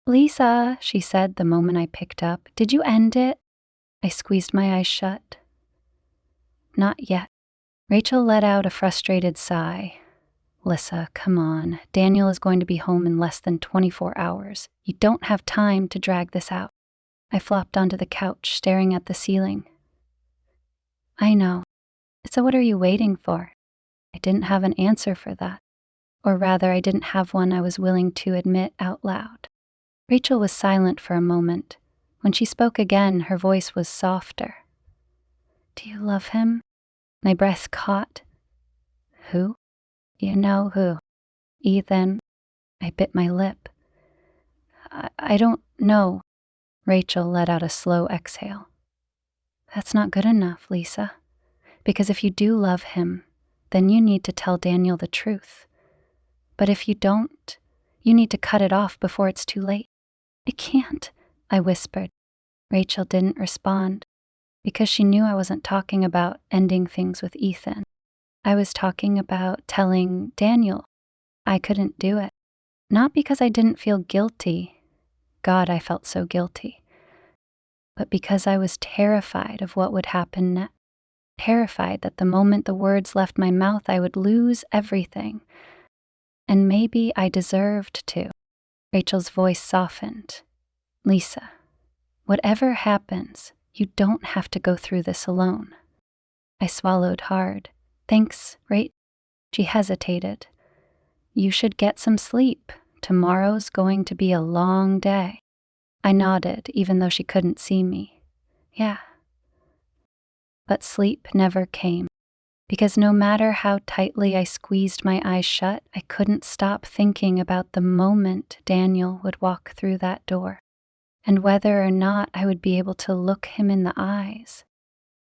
"Lisa," she said the moment I picked up, "did you end it?" I squeezed my eyes shut. "Not yet." Rachel let out a frustrated sigh. "Lisa, come on. Daniel is going to be home in less than 24 hours. You don't have time to drag this out." I flopped onto the couch, staring at the ceiling. "I know. So what are you waiting for?" I didn't have an answer for that. Or rather, I didn't have one I was willing to admit out loud. Rachel was silent for a moment. When she spoke again, her voice was softer. "Do you love him?" My breath caught. "Who?" "You know who." "Ethan." I bit my lip. I don't know." Rachel let out a slow exhale. "That's not good enough, Lisa. Because if you do love him, then you need to tell Daniel the truth. But if you don't, you need to cut it off before it's too late." "I can't," I whispered. Rachel didn't respond, because she knew I wasn't talking about ending things with Ethan. I was talking about telling Daniel. I couldn't do it. Not because I didn't feel guilty. God, I felt so guilty. But because I was terrified of what would happen next. Terrified that the moment the words left my mouth, I would lose everything. And maybe I deserved to. Rachel's voice softened. "Lisa, whatever happens, you don't have to go through this alone." I swallowed hard. "Thanks, Rach." She hesitated. "You should get some sleep. Tomorrow's going to be a long day." I nodded, even though she couldn't see me. "Yeah." But sleep never came, because no matter how tightly I squeezed my eyes shut, I couldn't stop thinking about the moment Daniel would walk through that door, and whether or not I would be able to look him in the eyes.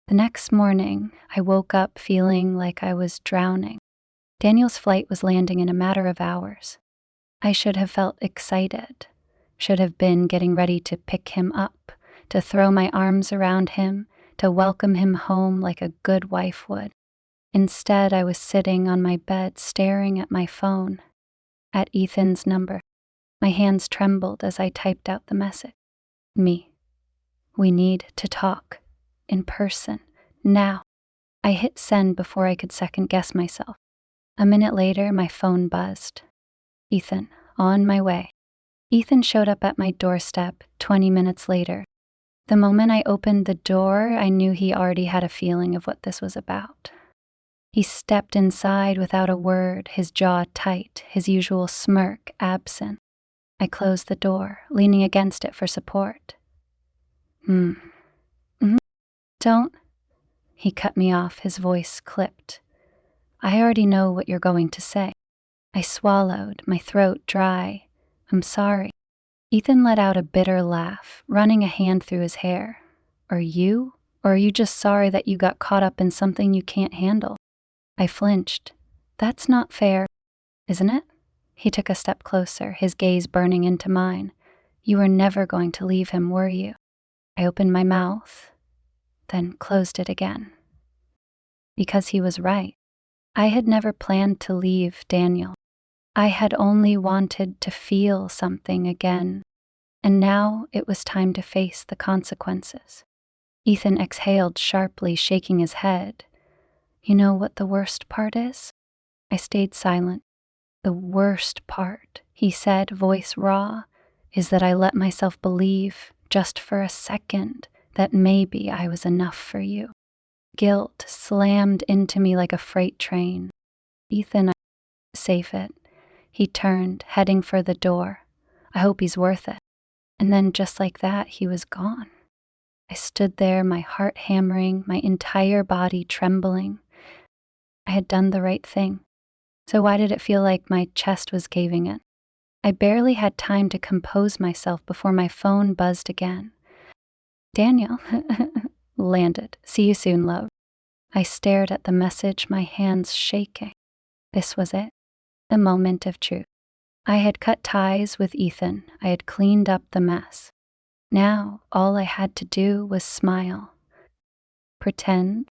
The next morning, I woke up feeling like I was drowning. Daniel's flight was landing in a matter of hours. I should have felt excited, should have been getting ready to pick him up, to throw my arms around him, to welcome him home like a good wife would. Instead, I was sitting on my bed staring at my phone, at Ethan's number. My hands trembled as I typed out the message. "Me. We need to talk. In person. Now." I hit send before I could second guess myself. A minute later, my phone buzzed. "Ethan, on my way." Ethan showed up at my doorstep 20 minutes later. The moment I opened the door, I knew he already had a feeling of what this was about. He stepped inside without a word, his jaw tight, his usual smirk absent. I closed the door, leaning against it for support. Don't." He cut me off, his voice clipped. "I already know what you're going to say." I swallowed, my throat dry. "I'm sorry." Ethan let out a bitter laugh, running a hand through his hair. Or are you just sorry that you got caught up in something you can't handle?" I flinched. That's not fair, isn't it? He took a step closer, his gaze burning into mine. You were never going to leave him, were you? I opened my mouth, then closed it again. Because he was right. I had never planned to leave Daniel. I had only wanted to feel something again, and now it was time to face the consequences. Ethan exhaled sharply, shaking his head. You know what the worst part is? I stayed silent. The worst part, he said, voice raw, is that I let myself believe, just for a second, that maybe I was enough for you. Guilt slammed into me like a freight train. Ethan, save it. He turned, heading for the door. I hope he's worth it. And then just like that, he was gone. I stood there, my heart hammering, my entire body trembling. I had done the right thing. So why did it feel like my chest was caving in? I barely had time to compose myself before my phone buzzed again. Daniel landed. See you soon, love. I stared at the message, my hands shaking. This was it, the moment of truth. I had cut ties with Ethan. I had cleaned up the mess. Now, all I had to do was smile. Pretend,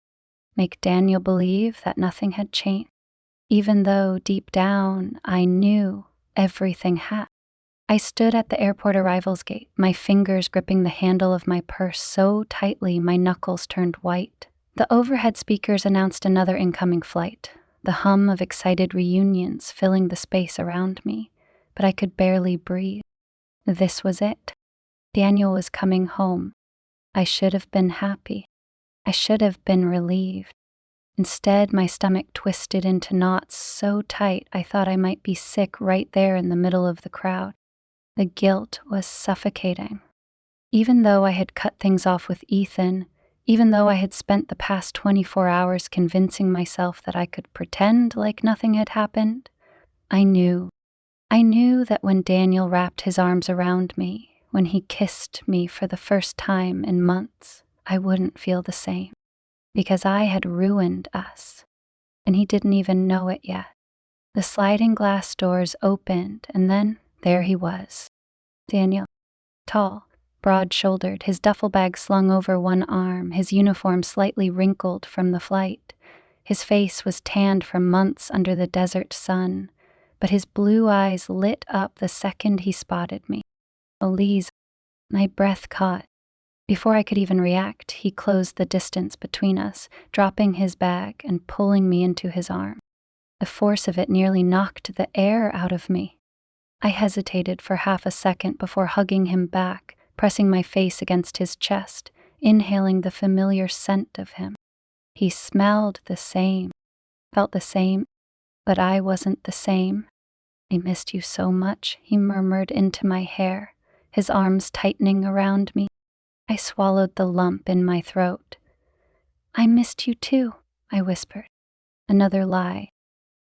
make Daniel believe that nothing had changed, even though deep down I knew everything had. I stood at the airport arrivals gate, my fingers gripping the handle of my purse so tightly my knuckles turned white. The overhead speakers announced another incoming flight, the hum of excited reunions filling the space around me, but I could barely breathe. This was it. Daniel was coming home. I should have been happy. I should have been relieved. Instead, my stomach twisted into knots so tight I thought I might be sick right there in the middle of the crowd. The guilt was suffocating. Even though I had cut things off with Ethan, even though I had spent the past 24 hours convincing myself that I could pretend like nothing had happened, I knew that when Daniel wrapped his arms around me, when he kissed me for the first time in months, I wouldn't feel the same. Because I had ruined us. And he didn't even know it yet. The sliding glass doors opened, and then there he was. Daniel, tall, broad-shouldered, his duffel bag slung over one arm, his uniform slightly wrinkled from the flight. His face was tanned from months under the desert sun, but his blue eyes lit up the second he spotted me. Elise, my breath caught. Before I could even react, he closed the distance between us, dropping his bag and pulling me into his arm. The force of it nearly knocked the air out of me. I hesitated for half a second before hugging him back, pressing my face against his chest, inhaling the familiar scent of him. He smelled the same, felt the same, but I wasn't the same. I missed you so much, he murmured into my hair, his arms tightening around me. I swallowed the lump in my throat. I missed you too, I whispered. Another lie.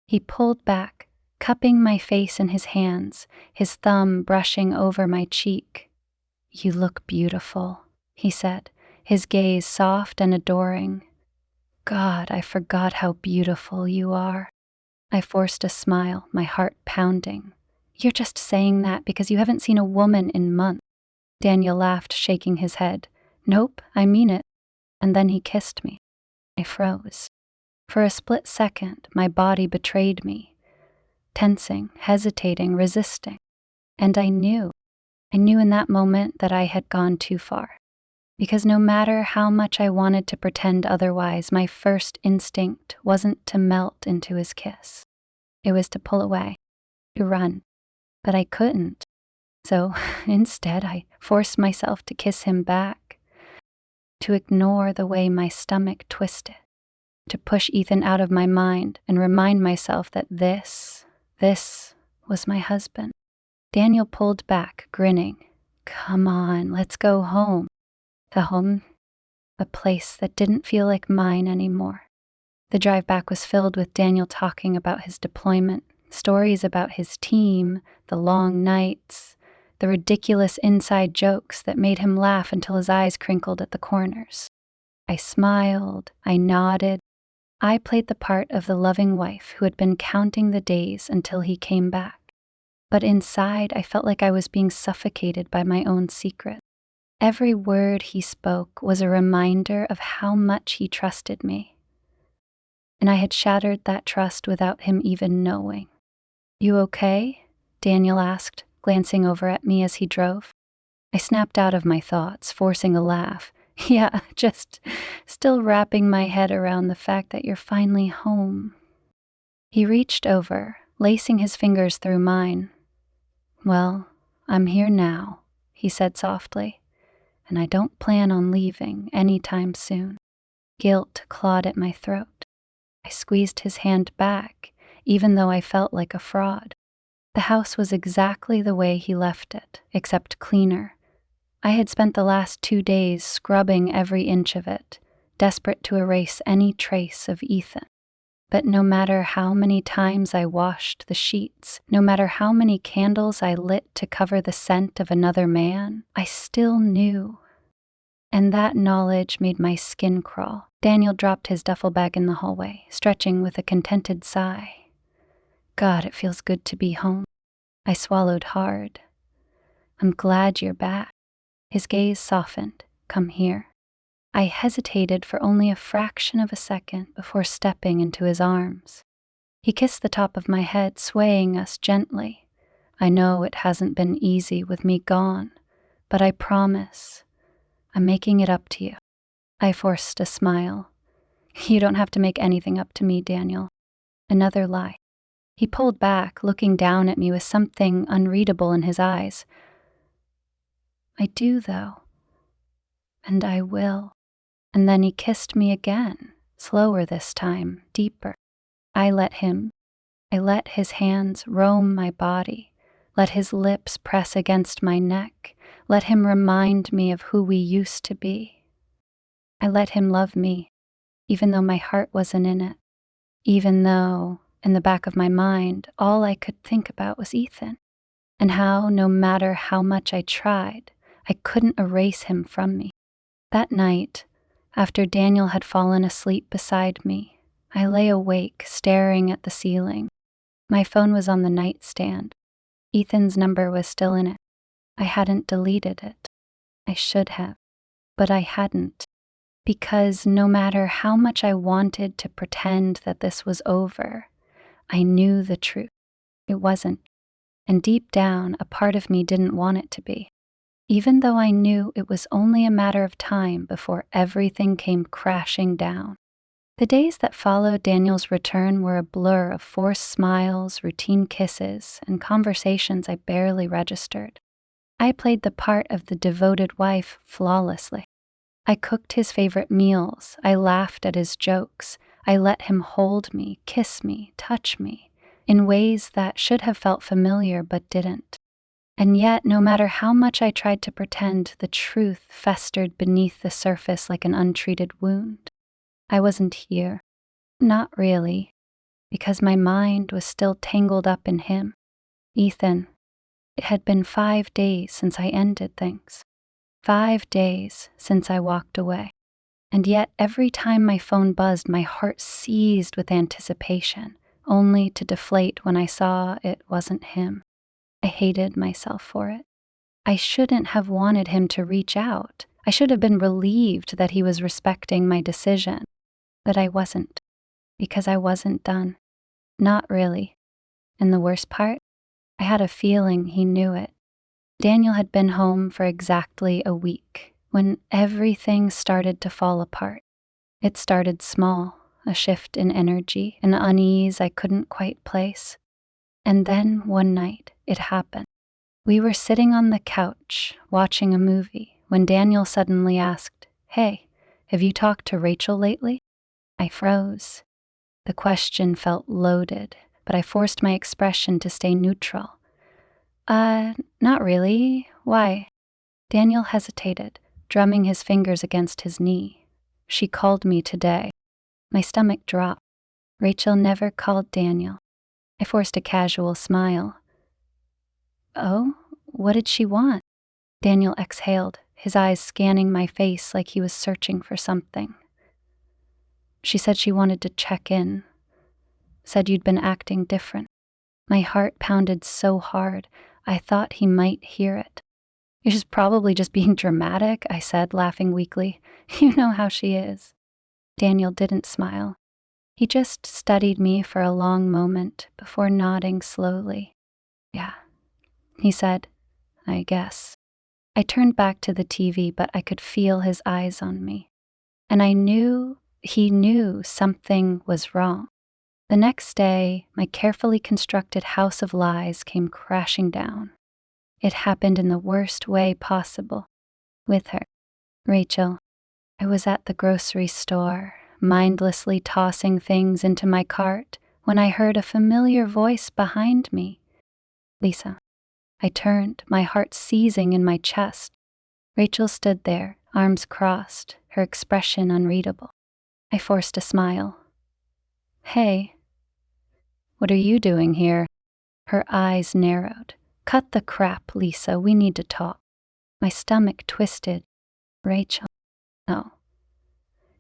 He pulled back, cupping my face in his hands, his thumb brushing over my cheek. You look beautiful, he said, his gaze soft and adoring. God, I forgot how beautiful you are. I forced a smile, my heart pounding. You're just saying that because you haven't seen a woman in months. Daniel laughed, shaking his head. Nope, I mean it. And then he kissed me. I froze. For a split second, my body betrayed me, tensing, hesitating, resisting. And I knew in that moment that I had gone too far. Because no matter how much I wanted to pretend otherwise, my first instinct wasn't to melt into his kiss. It was to pull away, to run. But I couldn't. So instead, I forced myself to kiss him back, to ignore the way my stomach twisted, to push Ethan out of my mind and remind myself that this was my husband. Daniel pulled back, grinning. Come on, let's go home. The home, a place that didn't feel like mine anymore. The drive back was filled with Daniel talking about his deployment, stories about his team, the long nights, the ridiculous inside jokes that made him laugh until his eyes crinkled at the corners. I smiled, I nodded, I played the part of the loving wife who had been counting the days until he came back. But inside, I felt like I was being suffocated by my own secret. Every word he spoke was a reminder of how much he trusted me, and I had shattered that trust without him even knowing. "You okay?" Daniel asked, glancing over at me as he drove. I snapped out of my thoughts, forcing a laugh. "Yeah, just still wrapping my head around the fact that you're finally home." He reached over, lacing his fingers through mine. "Well, I'm here now," he said softly, "and I don't plan on leaving anytime soon." Guilt clawed at my throat. I squeezed his hand back, even though I felt like a fraud. The house was exactly the way he left it, except cleaner. I had spent the last 2 days scrubbing every inch of it, desperate to erase any trace of Ethan. But no matter how many times I washed the sheets, no matter how many candles I lit to cover the scent of another man, I still knew. And that knowledge made my skin crawl. Daniel dropped his duffel bag in the hallway, stretching with a contented sigh. "God, it feels good to be home." I swallowed hard. "I'm glad you're back." His gaze softened. "Come here." I hesitated for only a fraction of a second before stepping into his arms. He kissed the top of my head, swaying us gently. "I know it hasn't been easy with me gone, but I promise I'm making it up to you." I forced a smile. "You don't have to make anything up to me, Daniel." Another lie. He pulled back, looking down at me with something unreadable in his eyes. "I do, though. And I will." And then he kissed me again, slower this time, deeper. I let him. I let his hands roam my body, let his lips press against my neck, let him remind me of who we used to be. I let him love me, even though my heart wasn't in it, even though, in the back of my mind, all I could think about was Ethan, and how, no matter how much I tried, I couldn't erase him from me. That night, after Daniel had fallen asleep beside me, I lay awake, staring at the ceiling. My phone was on the nightstand. Ethan's number was still in it. I hadn't deleted it. I should have, but I hadn't. Because no matter how much I wanted to pretend that this was over, I knew the truth. It wasn't. And deep down, a part of me didn't want it to be. Even though I knew it was only a matter of time before everything came crashing down. The days that followed Daniel's return were a blur of forced smiles, routine kisses, and conversations I barely registered. I played the part of the devoted wife flawlessly. I cooked his favorite meals, I laughed at his jokes, I let him hold me, kiss me, touch me, in ways that should have felt familiar but didn't. And yet, no matter how much I tried to pretend, the truth festered beneath the surface like an untreated wound. I wasn't here. Not really, because my mind was still tangled up in him. Ethan. It had been 5 days since I ended things. 5 days since I walked away. And yet, every time my phone buzzed, my heart seized with anticipation, only to deflate when I saw it wasn't him. I hated myself for it. I shouldn't have wanted him to reach out. I should have been relieved that he was respecting my decision. But I wasn't, because I wasn't done. Not really. And the worst part? I had a feeling he knew it. Daniel had been home for exactly a week when everything started to fall apart. It started small, a shift in energy, an unease I couldn't quite place. And then one night, it happened. We were sitting on the couch, watching a movie, when Daniel suddenly asked, "Hey, have you talked to Rachel lately?" I froze. The question felt loaded, but I forced my expression to stay neutral. Not really. Why?" Daniel hesitated, drumming his fingers against his knee. "She called me today." My stomach dropped. Rachel never called Daniel. I forced a casual smile. "Oh, what did she want?" Daniel exhaled, his eyes scanning my face like he was searching for something. She said she wanted to check in, said you'd been acting different. My heart pounded so hard, I thought he might hear it. She's probably just being dramatic, I said, laughing weakly. You know how she is. Daniel didn't smile. He just studied me for a long moment before nodding slowly. Yeah, he said, I guess. I turned back to the TV, but I could feel his eyes on me. And I knew he knew something was wrong. The next day, my carefully constructed house of lies came crashing down. It happened in the worst way possible. With her, Rachel. I was at the grocery store, mindlessly tossing things into my cart, when I heard a familiar voice behind me. Lisa. I turned, my heart seizing in my chest. Rachel stood there, arms crossed, her expression unreadable. I forced a smile. Hey. What are you doing here? Her eyes narrowed. Cut the crap, Lisa, we need to talk. My stomach twisted. Rachel. No.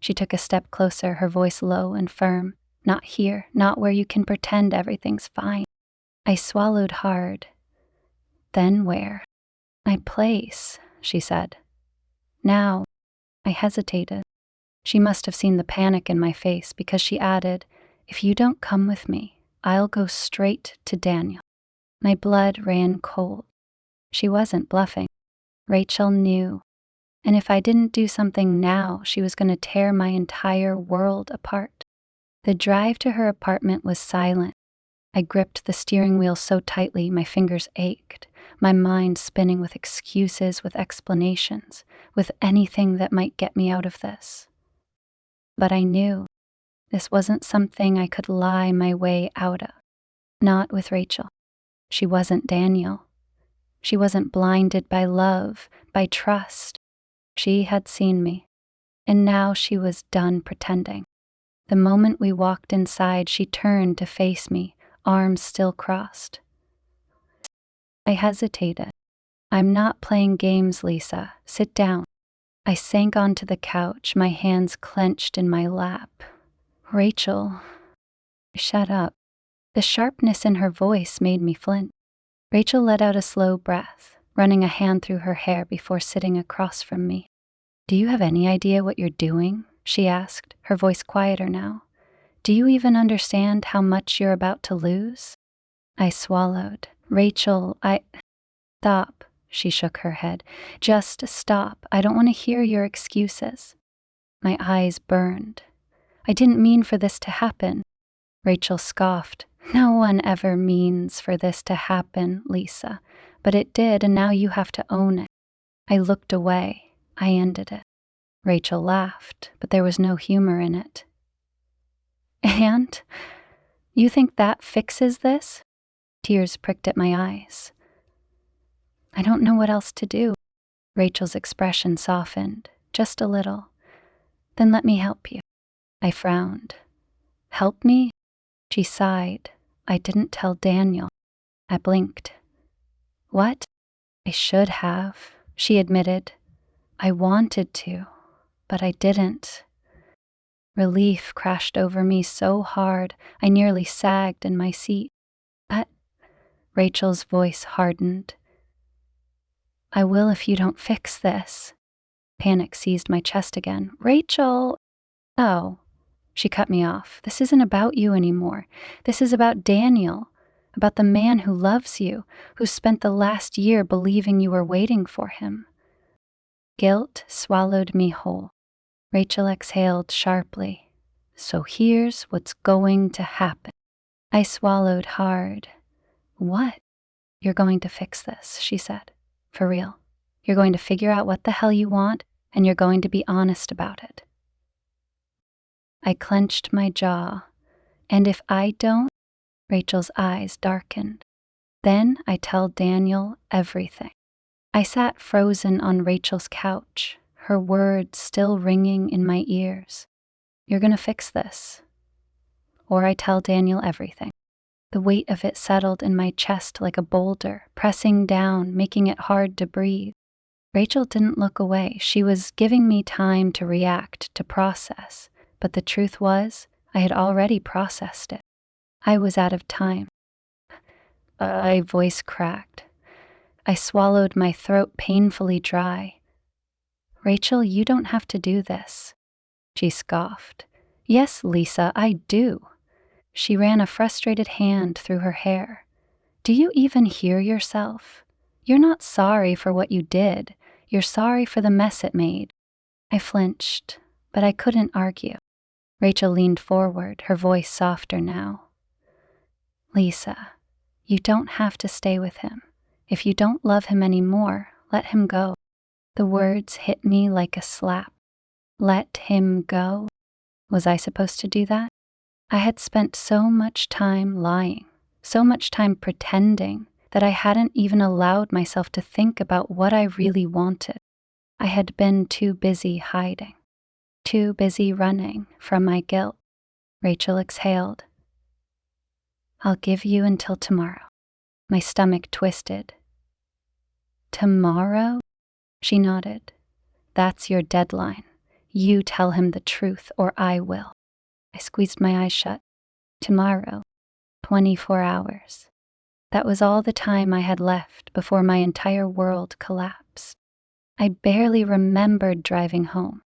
She took a step closer, her voice low and firm. Not here, not where you can pretend everything's fine. I swallowed hard. Then where? My place, she said. Now. I hesitated. She must have seen the panic in my face because she added, if you don't come with me, I'll go straight to Daniel. My blood ran cold. She wasn't bluffing. Rachel knew. And if I didn't do something now, she was going to tear my entire world apart. The drive to her apartment was silent. I gripped the steering wheel so tightly my fingers ached, my mind spinning with excuses, with explanations, with anything that might get me out of this. But I knew this wasn't something I could lie my way out of. Not with Rachel. She wasn't Daniel. She wasn't blinded by love, by trust. She had seen me, and now she was done pretending. The moment we walked inside, she turned to face me, arms still crossed. I hesitated. I'm not playing games, Lisa. Sit down. I sank onto the couch, my hands clenched in my lap. Rachel. Shut up. The sharpness in her voice made me flinch. Rachel let out a slow breath, running a hand through her hair before sitting across from me. Do you have any idea what you're doing? She asked, her voice quieter now. Do you even understand how much you're about to lose? I swallowed. Rachel, Stop, she shook her head. Just stop. I don't want to hear your excuses. My eyes burned. I didn't mean for this to happen. Rachel scoffed. No one ever means for this to happen, Lisa. But it did, and now you have to own it. I looked away. I ended it. Rachel laughed, but there was no humor in it. And? You think that fixes this? Tears pricked at my eyes. I don't know what else to do. Rachel's expression softened, just a little. Then let me help you. I frowned. Help me? She sighed. I didn't tell Daniel. I blinked. What? I should have, she admitted. I wanted to, but I didn't. Relief crashed over me so hard, I nearly sagged in my seat. Rachel's voice hardened. I will if you don't fix this. Panic seized my chest again. Rachel! Oh. She cut me off. This isn't about you anymore. This is about Daniel, about the man who loves you, who spent the last year believing you were waiting for him. Guilt swallowed me whole. Rachel exhaled sharply. So here's what's going to happen. I swallowed hard. What? You're going to fix this, she said. For real. You're going to figure out what the hell you want, and you're going to be honest about it. I clenched my jaw. And if I don't? Rachel's eyes darkened. Then I tell Daniel everything. I sat frozen on Rachel's couch, her words still ringing in my ears. You're gonna fix this. Or I tell Daniel everything. The weight of it settled in my chest like a boulder, pressing down, making it hard to breathe. Rachel didn't look away. She was giving me time to react, to process. but the truth was, I had already processed it. I was out of time. My voice cracked. I swallowed, my throat painfully dry. Rachel, you don't have to do this. She scoffed. Yes, Lisa, I do. She ran a frustrated hand through her hair. Do you even hear yourself? You're not sorry for what you did. You're sorry for the mess it made. I flinched, but I couldn't argue. Rachel leaned forward, her voice softer now. Lisa, you don't have to stay with him. If you don't love him anymore, let him go. The words hit me like a slap. Let him go? Was I supposed to do that? I had spent so much time lying, so much time pretending, that I hadn't even allowed myself to think about what I really wanted. I had been too busy hiding, too busy running from my guilt. Rachel exhaled. I'll give you until tomorrow. My stomach twisted. Tomorrow? She nodded. That's your deadline. You tell him the truth or I will. I squeezed my eyes shut. Tomorrow, 24 hours. That was all the time I had left before my entire world collapsed. I barely remembered driving home.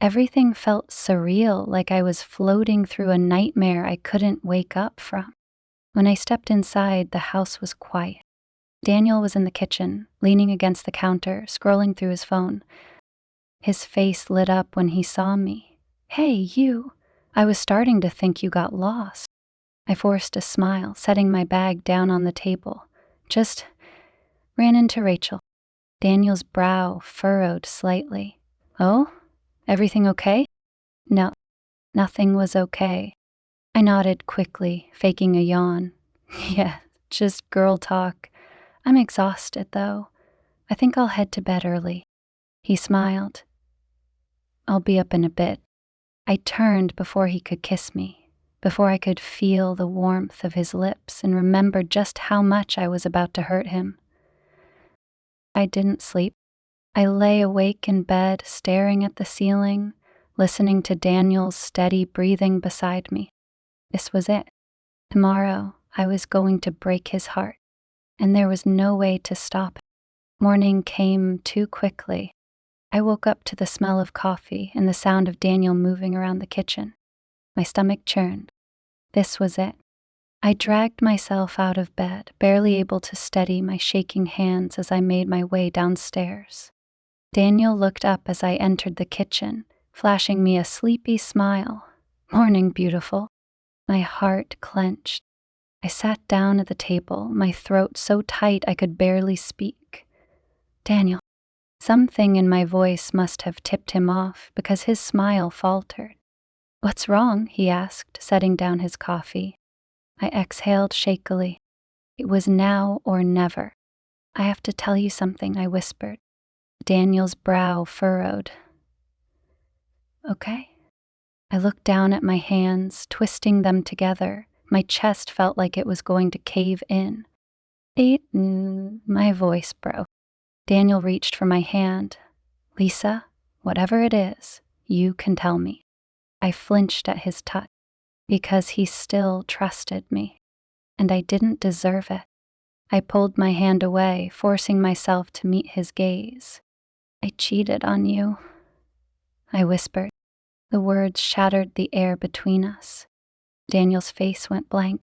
Everything felt surreal, like I was floating through a nightmare I couldn't wake up from. When I stepped inside, the house was quiet. Daniel was in the kitchen, leaning against the counter, scrolling through his phone. His face lit up when he saw me. Hey, you. I was starting to think you got lost. I forced a smile, setting my bag down on the table. Just ran into Rachel. Daniel's brow furrowed slightly. Oh? Everything okay? No, nothing was okay. I nodded quickly, faking a yawn. Yeah, just girl talk. I'm exhausted, though. I think I'll head to bed early. He smiled. I'll be up in a bit. I turned before he could kiss me, before I could feel the warmth of his lips and remember just how much I was about to hurt him. I didn't sleep. I lay awake in bed, staring at the ceiling, listening to Daniel's steady breathing beside me. This was it. Tomorrow, I was going to break his heart, and there was no way to stop it. Morning came too quickly. I woke up to the smell of coffee and the sound of Daniel moving around the kitchen. My stomach churned. This was it. I dragged myself out of bed, barely able to steady my shaking hands as I made my way downstairs. Daniel looked up as I entered the kitchen, flashing me a sleepy smile. Morning, beautiful. My heart clenched. I sat down at the table, my throat so tight I could barely speak. Daniel. Something in my voice must have tipped him off because his smile faltered. What's wrong? He asked, setting down his coffee. I exhaled shakily. It was now or never. I have to tell you something, I whispered. Daniel's brow furrowed. Okay. I looked down at my hands, twisting them together. My chest felt like it was going to cave in. My voice broke. Daniel reached for my hand. Lisa, whatever it is, you can tell me. I flinched at his touch because he still trusted me, and I didn't deserve it. I pulled my hand away, forcing myself to meet his gaze. I cheated on you, I whispered. The words shattered the air between us. Daniel's face went blank.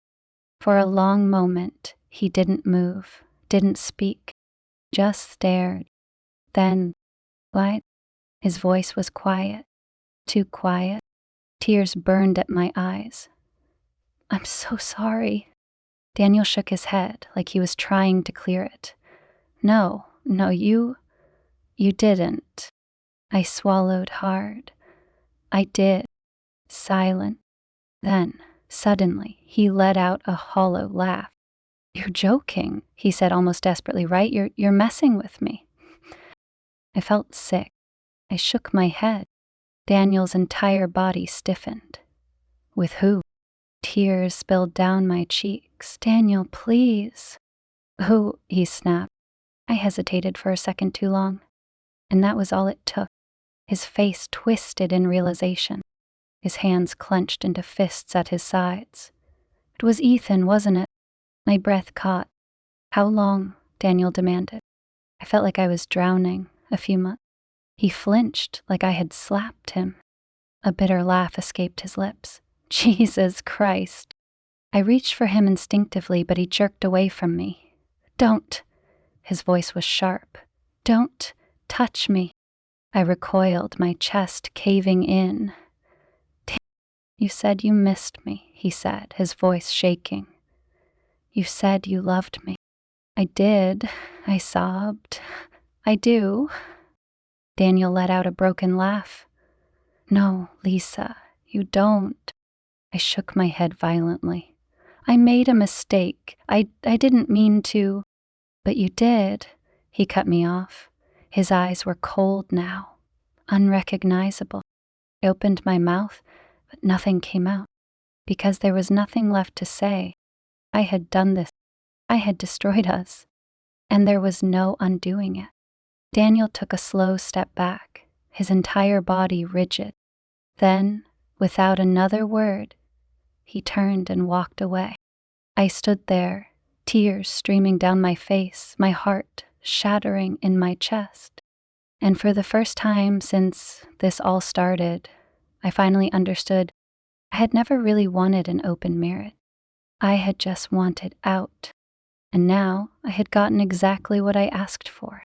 For a long moment, he didn't move, didn't speak, just stared. Then, what? His voice was quiet, too quiet. Tears burned at my eyes. I'm so sorry. Daniel shook his head like he was trying to clear it. No, you didn't. I swallowed hard. I did. Silent. Then, suddenly, he let out a hollow laugh. You're joking, he said almost desperately, right? You're messing with me. I felt sick. I shook my head. Daniel's entire body stiffened. With who? Tears spilled down my cheeks. Daniel, please. Who? He snapped. I hesitated for a second too long. And that was all it took. His face twisted in realization. his hands clenched into fists at his sides. It was Ethan, wasn't it? My breath caught. How long? Daniel demanded. I felt like I was drowning. A few months. He flinched like I had slapped him. A bitter laugh escaped his lips. Jesus Christ. I reached for him instinctively, but he jerked away from me. Don't. His voice was sharp. Don't touch me. I recoiled, my chest caving in. Damn, you said you missed me, he said, his voice shaking. You said you loved me. I did, I sobbed. I do. Daniel let out a broken laugh. No, Lisa, you don't. I shook my head violently. I made a mistake. I didn't mean to. But you did. He cut me off. His eyes were cold now, unrecognizable. I opened my mouth, but nothing came out, because there was nothing left to say. I had done this. I had destroyed us, and there was no undoing it. Daniel took a slow step back, his entire body rigid. Then, without another word, he turned and walked away. I stood there, tears streaming down my face, my heart shattering in my chest. And for the first time since this all started, I finally understood I had never really wanted an open marriage. I had just wanted out. And now I had gotten exactly what I asked for.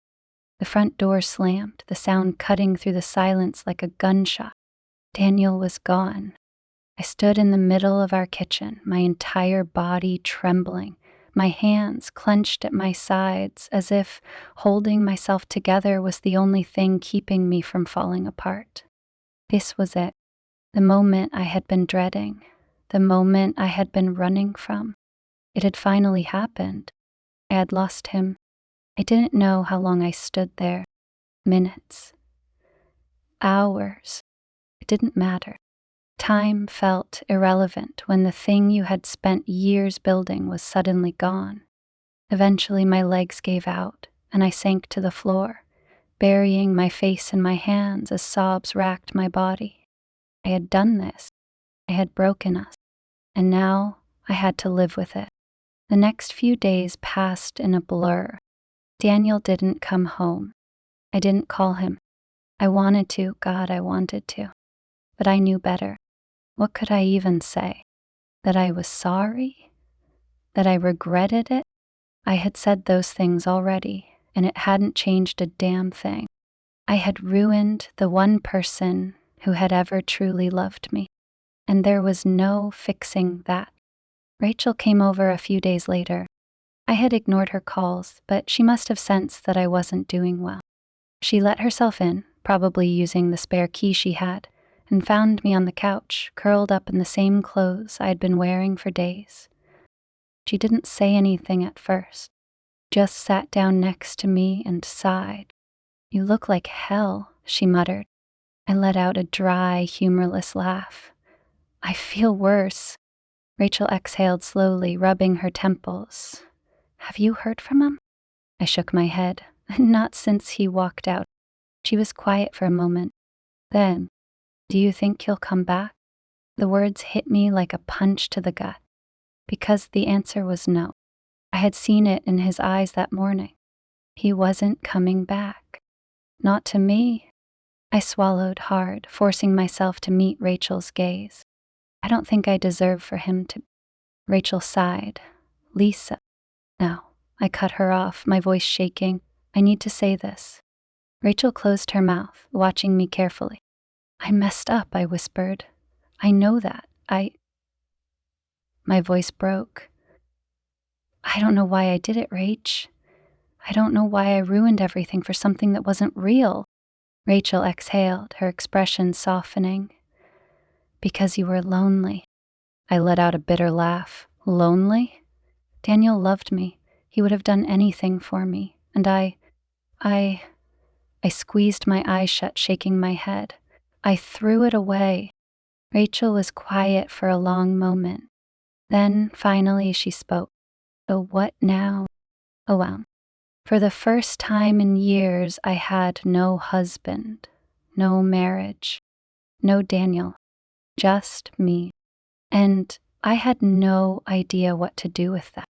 The front door slammed, the sound cutting through the silence like a gunshot. Daniel was gone. I stood in the middle of our kitchen, my entire body trembling, my hands clenched at my sides as if holding myself together was the only thing keeping me from falling apart. This was it, the moment I had been dreading, the moment I had been running from. It had finally happened. I had lost him. I didn't know how long I stood there. Minutes. Hours. It didn't matter. Time felt irrelevant when the thing you had spent years building was suddenly gone. Eventually my legs gave out, and I sank to the floor, burying my face in my hands as sobs racked my body. I had done this. I had broken us. And now I had to live with it. The next few days passed in a blur. Daniel didn't come home. I didn't call him. I wanted to, God, I wanted to. But I knew better. What could I even say? That I was sorry? That I regretted it? I had said those things already, and it hadn't changed a damn thing. I had ruined the one person who had ever truly loved me, and there was no fixing that. Rachel came over a few days later. I had ignored her calls, but she must have sensed that I wasn't doing well. She let herself in, probably using the spare key she had, and found me on the couch, curled up in the same clothes I had been wearing for days. She didn't say anything at first, just sat down next to me and sighed. You look like hell, she muttered. I let out a dry, humorless laugh. I feel worse. Rachel exhaled slowly, rubbing her temples. Have you heard from him? I shook my head. Not since he walked out. She was quiet for a moment. Then, do you think he'll come back? The words hit me like a punch to the gut, because the answer was no. I had seen it in his eyes that morning. He wasn't coming back. Not to me. I swallowed hard, forcing myself to meet Rachel's gaze. I don't think I deserve for him to. Rachel sighed. Lisa. No. I cut her off, my voice shaking. I need to say this. Rachel closed her mouth, watching me carefully. I messed up, I whispered. I know that. My voice broke. I don't know why I did it, Rach. I don't know why I ruined everything for something that wasn't real. Rachel exhaled, her expression softening. Because you were lonely. I let out a bitter laugh. Lonely? Daniel loved me. He would have done anything for me. And I squeezed my eyes shut, shaking my head. I threw it away. Rachel was quiet for a long moment. Then, finally, she spoke. So what now? Oh, well. For the first time in years, I had no husband, no marriage, no Daniel. just me. And I had no idea what to do with that.